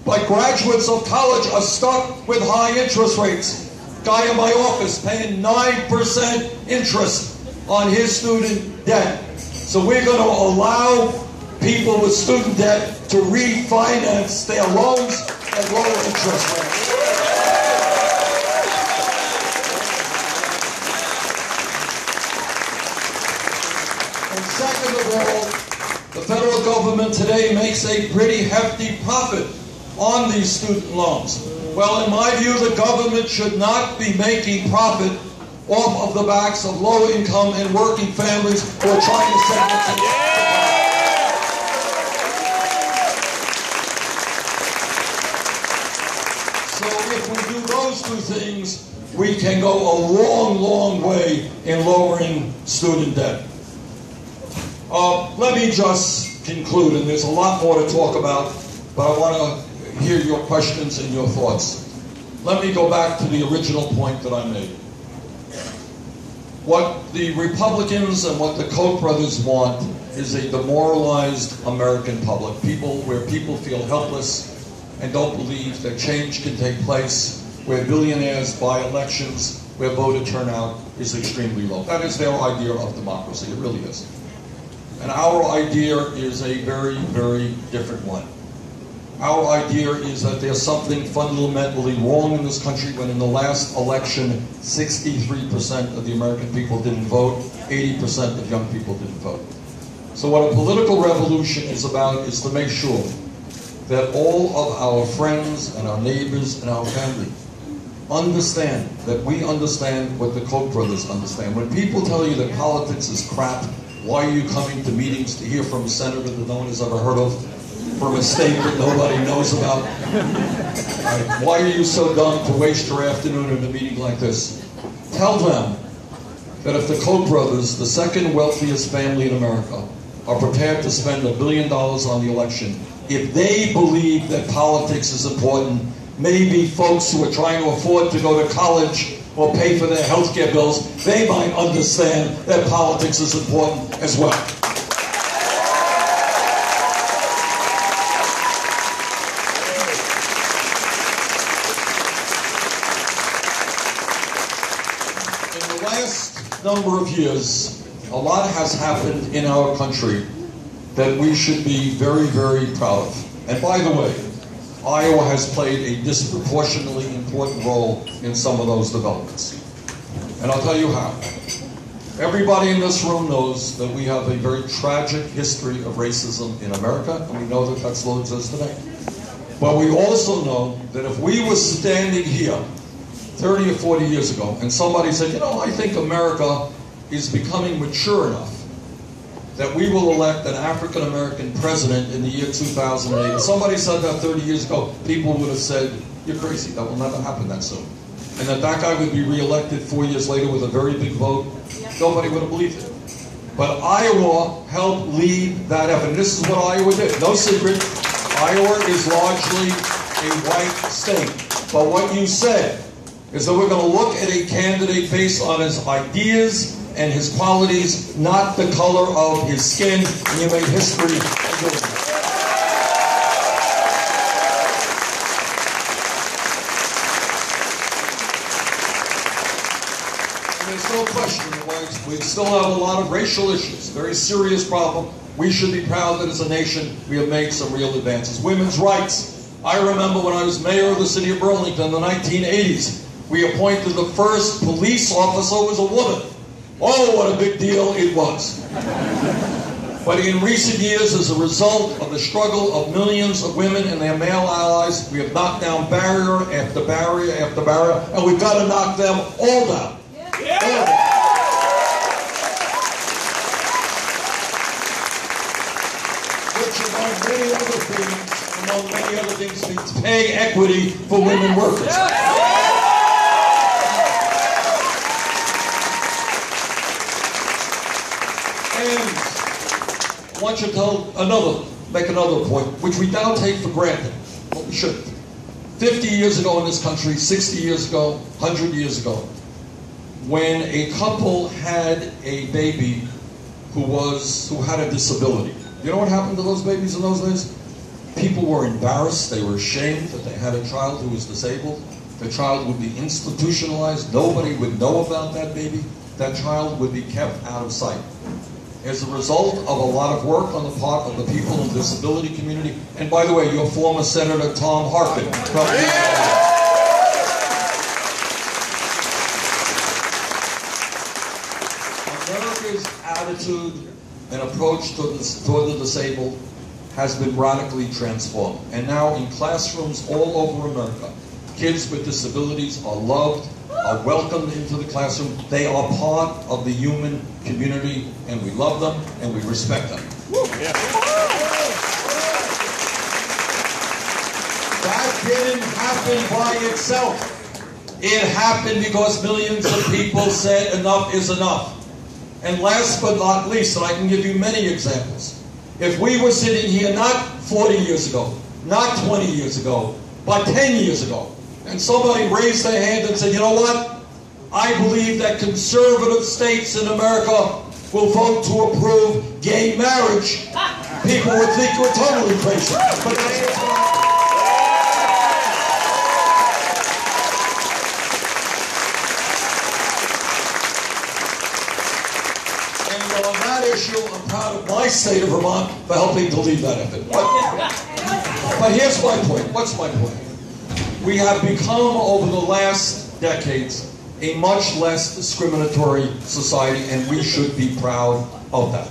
But graduates of college are stuck with high interest rates. Guy in my office paying 9% interest on his student debt. So we're going to allow people with student debt to refinance their loans at lower interest rates. And second of all, the federal government today makes a pretty hefty profit on these student loans. Well, in my view, the government should not be making profit off of the backs of low-income and working families who are trying to send it to So if we do those two things, we can go a long, long way in lowering student debt. Let me just conclude, and there's a lot more to talk about, but I want to hear your questions and your thoughts. Let me go back to the original point that I made. What the Republicans and what the Koch brothers want is a demoralized American public, where people feel helpless and don't believe that change can take place, where billionaires buy elections, where voter turnout is extremely low. That is their idea of democracy. It really is. And our idea is a very, very different one. Our idea is that there's something fundamentally wrong in this country when in the last election, 63% of the American people didn't vote, 80% of young people didn't vote. So what a political revolution is about is to make sure that all of our friends and our neighbors and our family understand that we understand what the Koch brothers understand. When people tell you that politics is crap, why are you coming to meetings to hear from a senator that no one has ever heard of, from a state that nobody knows about? Right. Why are you so dumb to waste your afternoon in a meeting like this? Tell them that if the Koch brothers, the second wealthiest family in America, are prepared to spend $1 billion on the election, if they believe that politics is important, maybe folks who are trying to afford to go to college or pay for their health care bills, they might understand that politics is important as well. In the last number of years, a lot has happened in our country that we should be very, very proud of. And by the way, Iowa has played a disproportionately important role in some of those developments. And I'll tell you how. Everybody in this room knows that we have a very tragic history of racism in America, and we know that still exists today. But we also know that if we were standing here 30 or 40 years ago, and somebody said, you know, I think America is becoming mature enough that we will elect an African-American president in the year 2008. If somebody said that 30 years ago, people would have said, you're crazy, that will never happen that soon. And that that guy would be reelected 4 years later with a very big vote, nobody would have believed it. But Iowa helped lead that effort. And this is what Iowa did. No secret, Iowa is largely a white state. But what you said is that we're going to look at a candidate based on his ideas and his qualities, not the color of his skin, and you made history doing that. And there's no question that we still have a lot of racial issues, very serious problem. We should be proud that as a nation we have made some real advances. Women's rights. I remember when I was mayor of the city of Burlington in the 1980s, we appointed the first police officer who was a woman. Oh, what a big deal it was. But in recent years, as a result of the struggle of millions of women and their male allies, we have knocked down barrier after barrier after barrier, and we've got to knock them all down. Yeah. All down. Which, among many other things, means pay equity for women workers. I want you to make another point, which we now take for granted, but we shouldn't. 50 years ago in this country, 60 years ago, 100 years ago, when a couple had a baby who had a disability, you know what happened to those babies in those days? People were embarrassed, they were ashamed that they had a child who was disabled. The child would be institutionalized, nobody would know about that baby. That child would be kept out of sight. As a result of a lot of work on the part of the people in the disability community, and by the way, your former Senator Tom Harkin. America's attitude and approach toward the disabled has been radically transformed. And now in classrooms all over America, kids with disabilities are loved, are welcomed into the classroom. They are part of the human community, and we love them and we respect them. Yeah. That didn't happen by itself. It happened because millions of people said enough is enough. And last but not least, and I can give you many examples, if we were sitting here not 40 years ago, not 20 years ago, but 10 years ago, and somebody raised their hand and said, you know what? I believe that conservative states in America will vote to approve gay marriage. People would think we're totally crazy. But and on that issue, I'm proud of my state of Vermont for helping to lead that effort. But here's my point. What's my point? We have become, over the last decades, a much less discriminatory society, and we should be proud of that.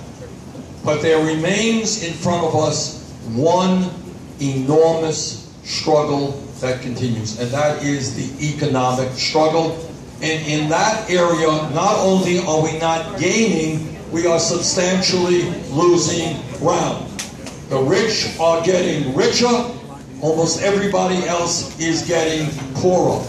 But there remains in front of us one enormous struggle that continues, and that is the economic struggle. And in that area, not only are we not gaining, we are substantially losing ground. The rich are getting richer. Almost everybody else is getting poorer.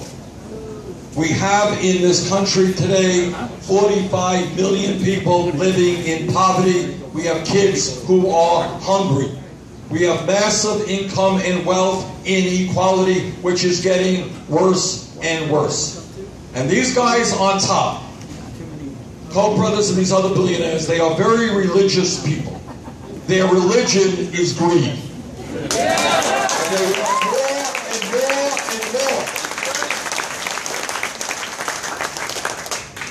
We have in this country today 45 million people living in poverty. We have kids who are hungry. We have massive income and wealth inequality, which is getting worse and worse. And these guys on top, Koch brothers and these other billionaires, they are very religious people. Their religion is greed. And they want more and more and more.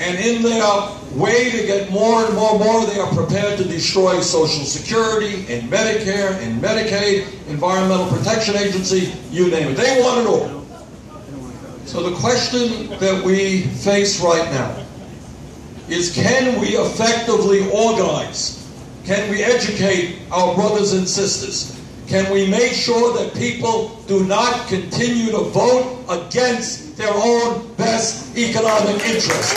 And in their way to get more and more, they are prepared to destroy Social Security and Medicare and Medicaid, Environmental Protection Agency, you name it. They want it all. So the question that we face right now is, can we effectively organize? Can we educate our brothers and sisters? Can we make sure that people do not continue to vote against their own best economic interests?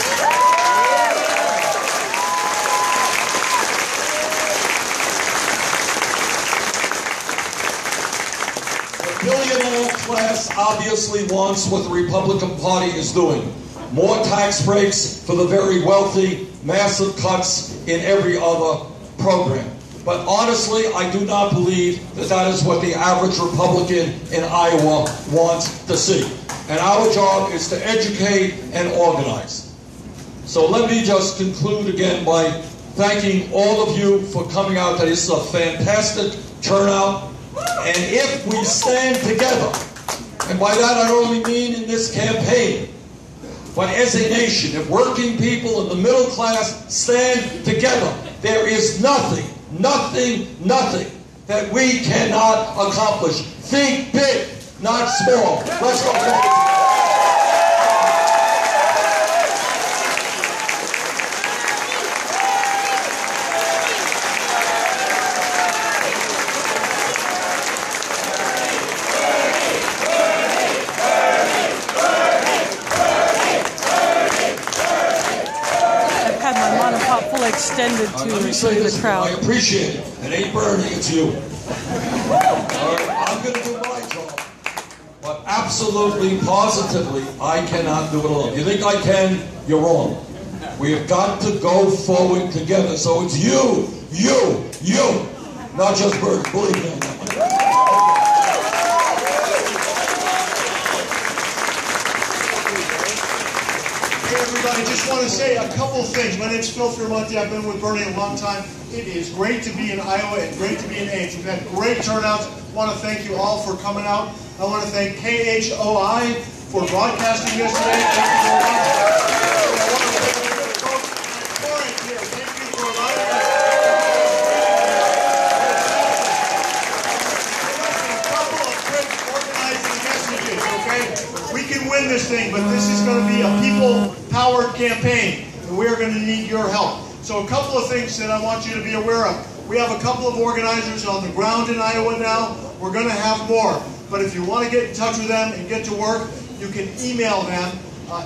The billionaire class obviously wants what the Republican Party is doing. More tax breaks for the very wealthy, massive cuts in every other program. But honestly, I do not believe that that is what the average Republican in Iowa wants to see. And our job is to educate and organize. So let me just conclude again by thanking all of you for coming out today. This is a fantastic turnout. And if we stand together, and by that I don't only mean in this campaign, but as a nation, if working people in the middle class stand together, there is nothing that we cannot accomplish. Think big, not small. Let's go forward. Extended to the crowd. I appreciate it. It ain't Bernie, it's you. I'm going to do my job. But absolutely, positively, I cannot do it alone. If you think I can, you're wrong. We have got to go forward together. So it's you, not just Bernie. Believe me on that one. I just want to say a couple things. My name is Phil Fioramonte. I've been with Bernie a long time. It is great to be in Iowa and great to be in Ames. We've had great turnouts. I want to thank you all for coming out. I want to thank KHOI for broadcasting this today. Thank you very much. I want to thank folks at Torrent here. Thank you for allowing us. A couple of quick organizing messages, okay? We can win this thing, but this is going to be a people-powered campaign, and we're going to need your help. So a couple of things that I want you to be aware of. We have a couple of organizers on the ground in Iowa now. We're going to have more. But if you want to get in touch with them and get to work, you can email them.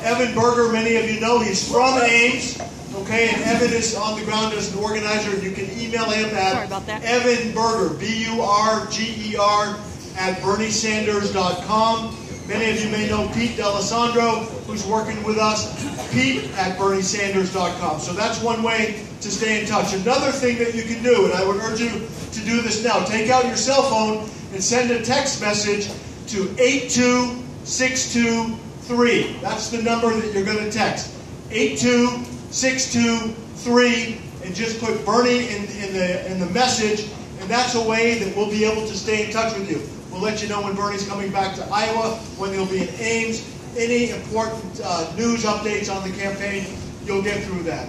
Evan Berger, many of you know, he's from Ames. Okay, and Evan is on the ground as an organizer. You can email him at Evan Berger, B-U-R-G-E-R, at BernieSanders.com. Many of you may know Pete D'Alessandro, who's working with us, Pete at BernieSanders.com. So that's one way to stay in touch. Another thing that you can do, and I would urge you to do this now, take out your cell phone and send a text message to 82623. That's the number that you're going to text. 82623 and just put Bernie in the message, and that's a way that we'll be able to stay in touch with you. We'll let you know when Bernie's coming back to Iowa, when he'll be in Ames, any important news updates on the campaign, you'll get through that.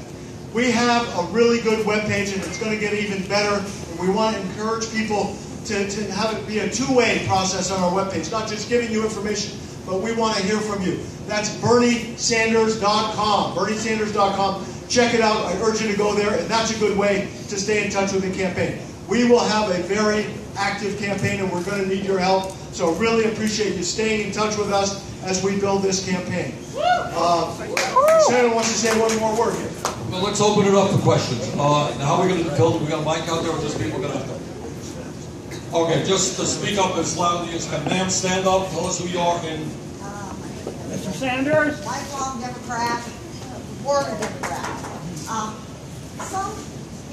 We have a really good webpage, and it's going to get even better. And we want to encourage people to have it be a two-way process on our webpage, not just giving you information, but we want to hear from you. That's BernieSanders.com. BernieSanders.com. Check it out. I urge you to go there, and that's a good way to stay in touch with the campaign. We will have a very active campaign, and we're going to need your help. So really appreciate you staying in touch with us as we build this campaign. Senator wants to say one more word here. Well, let's open it up for questions. Now, how are we going to build? We got a mic out there, or just people going to? Okay, just to speak up as loudly as can. Ma'am, stand up. Tell us who you are. And Mr. Sanders, lifelong Democrat, born a Democrat. Some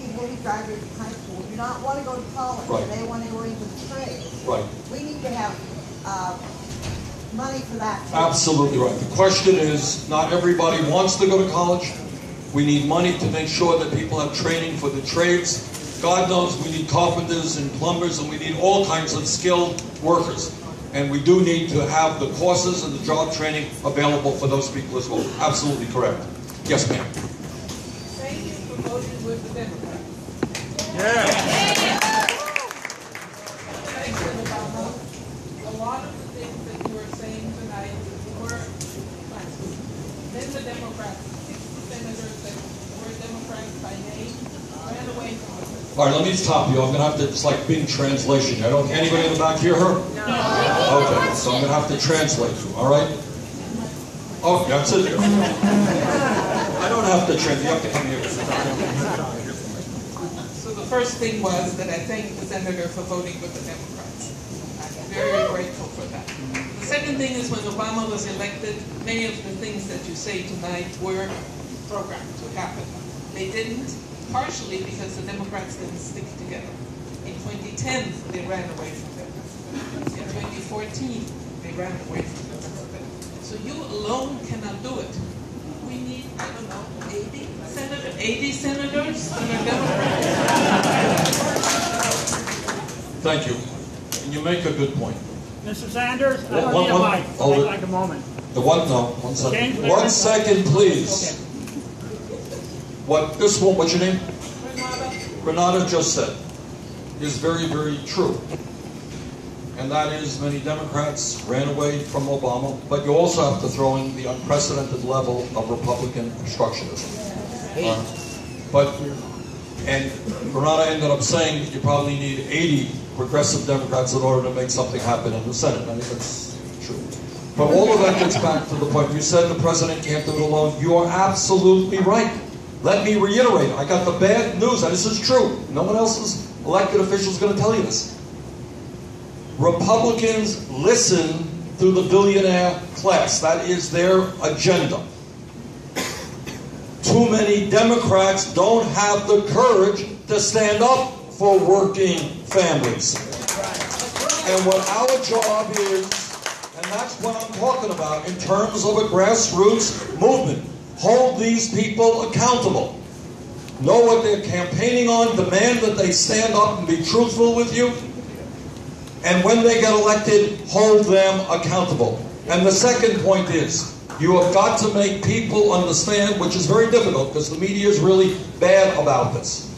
people who graduate from high school do not want to go to college. Right. They want to go into the trade. right. We need to have money for that. Absolutely right. The question is, not everybody wants to go to college. We need money to make sure that people have training for the trades. God knows we need carpenters and plumbers, and we need all kinds of skilled workers. And we do need to have the courses and the job training available for those people as well. Absolutely correct. Yes, ma'am. thank you for voting with the Democrats. President Obama, a lot of the things that you were saying tonight were classic. Then the Democrats, 60 senators that were Democrats by name, ran away from us. All right, let me stop you. I'm going to have to, it's like Bing translation. Anybody in the back hear her? No. Okay, so I'm going to have to translate you, all right? Oh, that's it. I don't have to translate. You have to come here. So the first thing was that I thank the senator for voting with the Democrats. I'm very grateful for that. The second thing is when Obama was elected, many of the things that you say tonight were programmed to happen. They didn't, partially because the Democrats didn't stick together. In 2010, they ran away from them. In 2014, they ran away from them. So you alone cannot do it. We need, I don't know, 80 senators that are Democrats. Thank you. And you make a good point. Mr. Sanders, I One- don't need a one- mic. hold Take it. like a moment. The one, no, 1 second. James, 1 second, please. Okay. What this one, what's your name? Renata just said is very, very true. And that is many Democrats ran away from Obama, but you also have to throw in the unprecedented level of Republican obstructionism. And Renata ended up saying that you probably need 80 progressive Democrats in order to make something happen in the Senate. I think that's true. But all of that gets back to the point. You said the president can't do it alone. You are absolutely right. Let me reiterate, I got the bad news, and this is true. No one else's elected official is going to tell you this. Republicans listen to the billionaire class. That is their agenda. Too many Democrats don't have the courage to stand up for working families. And what our job is, and that's what I'm talking about in terms of a grassroots movement, hold these people accountable. Know what they're campaigning on, demand that they stand up and be truthful with you. And when they get elected, hold them accountable. And the second point is, you have got to make people understand, which is very difficult because the media is really bad about this.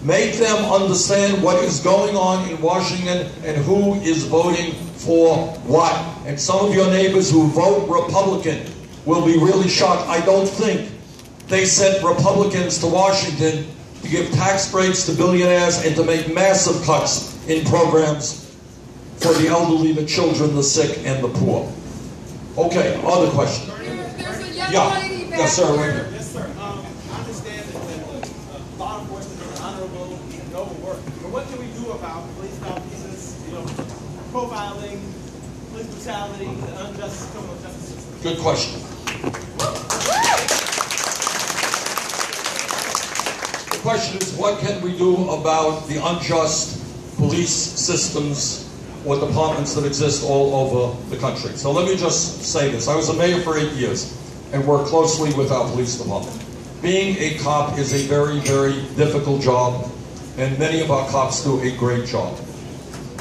Make them understand what is going on in Washington and who is voting for what. And some of your neighbors who vote Republican will be really shocked. I don't think they sent Republicans to Washington to give tax breaks to billionaires and to make massive cuts in programs for the elderly, the children, the sick, and the poor. Okay, other question. Yeah. Yes, sir, right here. Yes, sir. I understand that law enforcement is honorable and noble work. But what can we do about police malfeasance, profiling, police brutality, the unjust criminal justice system? Good question. The question is, what can we do about the unjust police systems or departments that exist all over the country? So let me just say this. I was a mayor for 8 years. and work closely with our police department. Being a cop is a very, very difficult job, and many of our cops do a great job.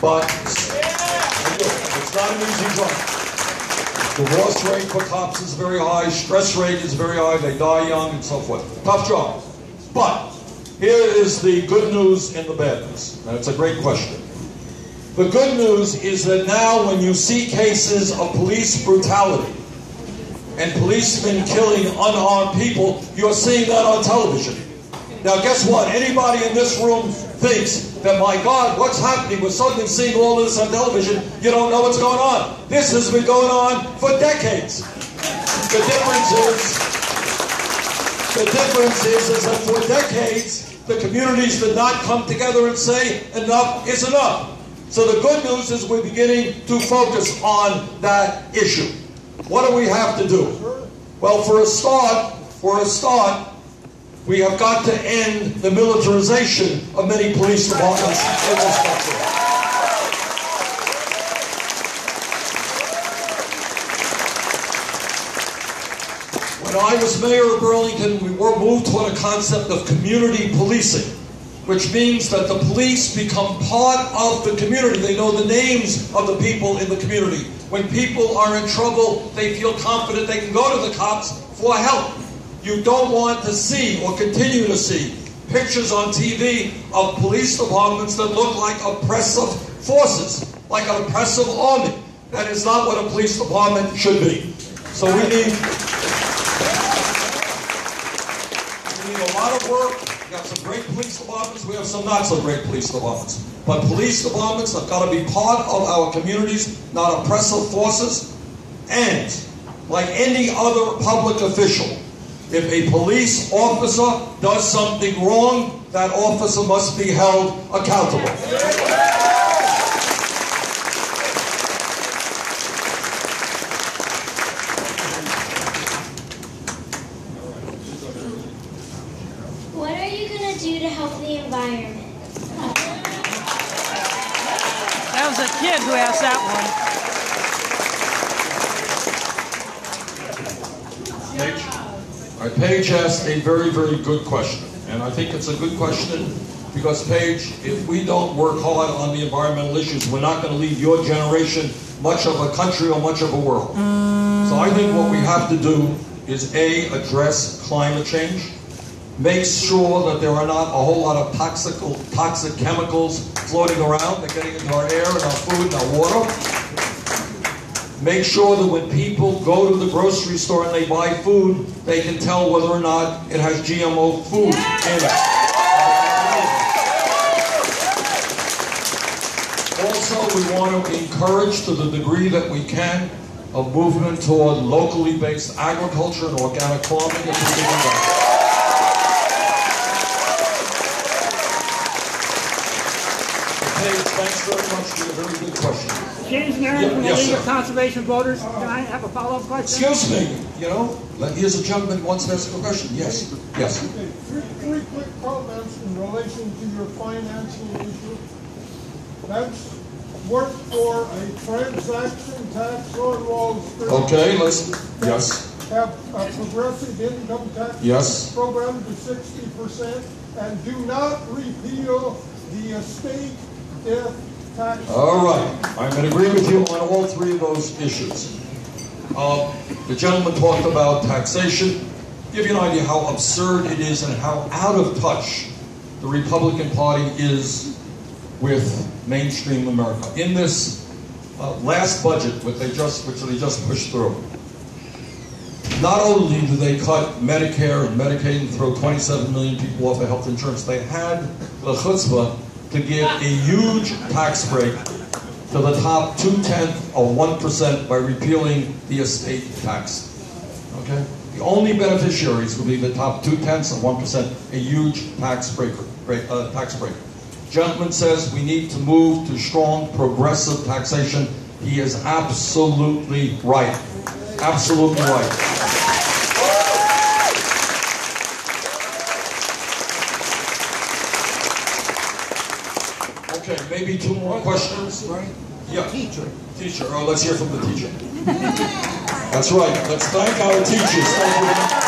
But it's not an easy job. Divorce rate for cops is very high, stress rate is very high, they die young and so forth. Tough job. But here is the good news and the bad news. Now, it's a great question. The good news is that now when you see cases of police brutality and policemen killing unarmed people, you're seeing that on television. Now guess what? Anybody in this room thinks that, my God, what's happening? We're suddenly seeing all this on television. You don't know what's going on. This has been going on for decades. The difference is that for decades, the communities did not come together and say, enough is enough. So the good news is we're beginning to focus on that issue. What do we have to do? Well, for a start, we have got to end the militarization of many police departments in this country. When I was mayor of Burlington, we were moved toward a concept of community policing, which means that the police become part of the community. They know the names of the people in the community. When people are in trouble, they feel confident they can go to the cops for help. You don't want to see or continue to see pictures on TV of police departments that look like oppressive forces, like an oppressive army. That is not what a police department should be. So we need a lot of work. We have some great police departments. We have some not so great police departments. But police departments have got to be part of our communities, not oppressive forces. And like any other public official, if a police officer does something wrong, that officer must be held accountable. What are you going to do to help the environment? That was a kid who asked that one. Paige asked a very, very good question. And I think it's a good question because, Paige, if we don't work hard on the environmental issues, we're not going to leave your generation much of a country or much of a world. So I think what we have to do is, A, address climate change, make sure that there are not a whole lot of toxic chemicals floating around that are getting into our air and our food and our water. Make sure that when people go to the grocery store and they buy food, they can tell whether or not it has GMO food in it. Also, we want to encourage, to the degree that we can, a movement toward locally based agriculture and organic farming. Thanks very much for your very good question. James Merritt from the League of Conservation Voters. Can I have a follow-up question? Excuse me, here's a gentleman who wants to ask a question. Yes, yes. Okay, three quick comments in relation to your financial issue. That's work for a transaction tax or laws. Okay, yes. Have a progressive income tax program to 60% and do not repeal the estate death tax. All right. I'm in agreement with you on all three of those issues. The gentleman talked about taxation. Give you an idea how absurd it is and how out of touch the Republican Party is with mainstream America. In this last budget, which they just pushed through, not only do they cut Medicare and Medicaid and throw 27 million people off of health insurance, they had the chutzpah to give a huge tax break to the top 0.2% of 1% by repealing the estate tax. Okay? The only beneficiaries will be the top 0.2% of 1%, a huge tax break. Gentleman says we need to move to strong progressive taxation. He is absolutely right. Absolutely right. Okay, maybe two more questions, right? Yeah. Teacher. Oh, let's hear from the teacher. That's right. Let's thank our teachers. Thank you.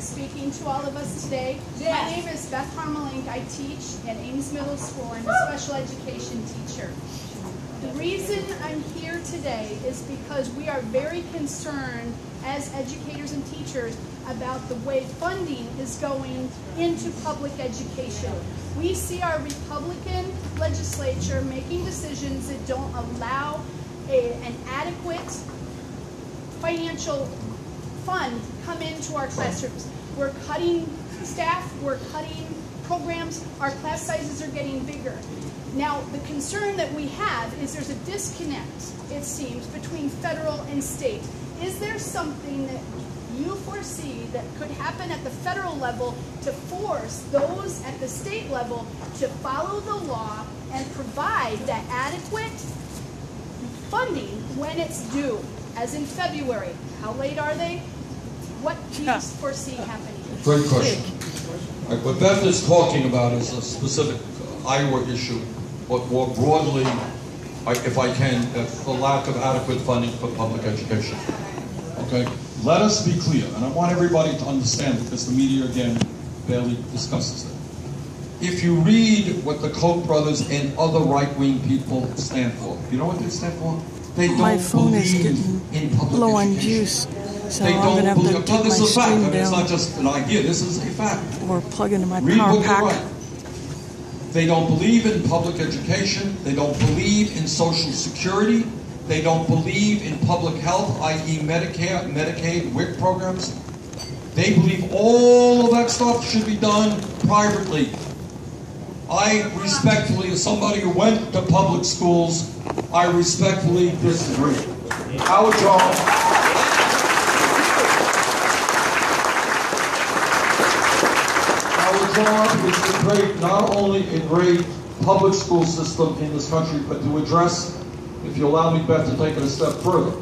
Speaking to all of us today. My name is Beth Harmelink. I teach at Ames Middle School. I'm a special education teacher. The reason I'm here today is because we are very concerned as educators and teachers about the way funding is going into public education. We see our Republican legislature making decisions that don't allow an adequate financial fund come into our classrooms. We're cutting staff, we're cutting programs, our class sizes are getting bigger. Now, the concern that we have is there's a disconnect, it seems, between federal and state. Is there something that you foresee that could happen at the federal level to force those at the state level to follow the law and provide that adequate funding when it's due, as in February? How late are they? What do you foresee happening? Great question. What Beth is talking about is a specific Iowa issue, but more broadly, if I can, the lack of adequate funding for public education. Okay? Let us be clear, and I want everybody to understand, because the media, again, barely discusses it. If you read what the Koch brothers and other right-wing people stand for, you know what they stand for? They don't my phone is believe in public low on education. juice, so They I'm don't gonna have believe. to take This my is a fact. I stream mean, it's down not just an idea. This is a fact. or plug into my Read power what they pack. write. They don't believe in public education. They don't believe in Social Security. They don't believe in public health, i.e. Medicare, Medicaid, WIC programs. They believe all of that stuff should be done privately. I respectfully, as somebody who went to public schools, I respectfully disagree. Our job... Our job is to create not only a great public school system in this country, but to address, if you allow me, Beth, to take it a step further.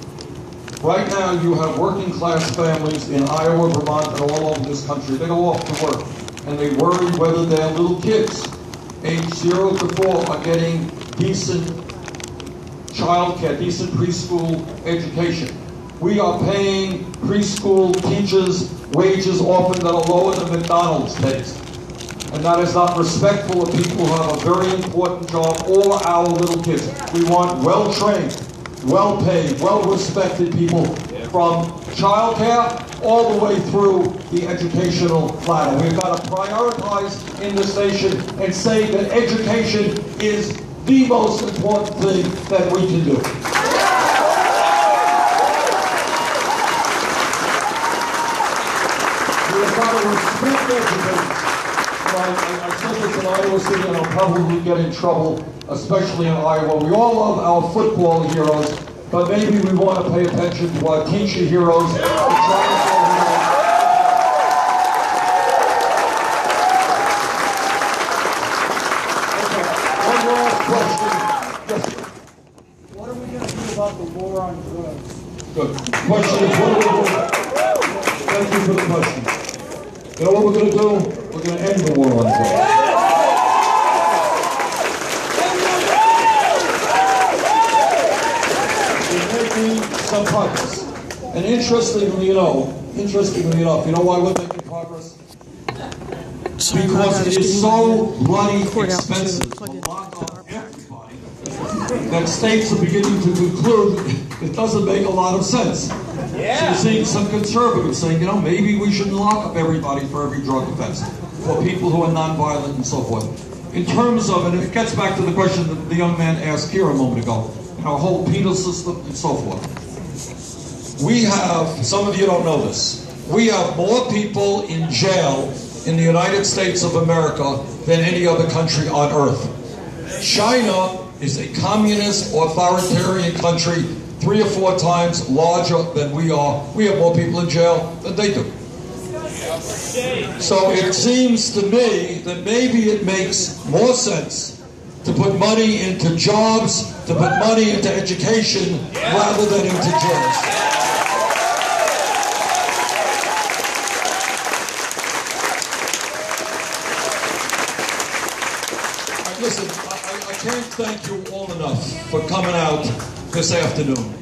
Right now, you have working class families in Iowa, Vermont, and all over this country. They go off to work, and they worry whether their little kids, age 0 to 4, are getting decent child care, decent preschool education. We are paying preschool teachers wages often that are lower than McDonald's pays. And that is not respectful of people who have a very important job, or our little kids. We want well-trained, well-paid, well-respected people from child care all the way through the educational ladder. We've got to prioritize in this nation and say that education is the most important thing that we can do. We've got to respect education. I said this in Iowa City, and I'll probably get in trouble, especially in Iowa. We all love our football heroes, but maybe we want to pay attention to our teacher heroes. One last question. What are we going to do about the war on drugs? Good. Question is, what are we doing? Thank you for the question. You know what we're going to do? We're going to end the war on drugs. We're making some progress. And interestingly enough, you know why we're making progress? Because it is so bloody expensive to lock up everybody that states are beginning to conclude it doesn't make a lot of sense. So you're seeing some conservatives saying, you know, maybe we shouldn't lock up everybody for every drug offense, for people who are nonviolent and so forth. In terms of, and it gets back to the question that the young man asked here a moment ago, our whole penal system and so forth. We have, some of you don't know this, we have more people in jail in the United States of America than any other country on earth. China is a communist, authoritarian country, 3 or 4 times larger than we are. We have more people in jail than they do. So it seems to me that maybe it makes more sense to put money into jobs, to put money into education, rather than into jails. Listen, I can't thank you all enough for coming out this afternoon.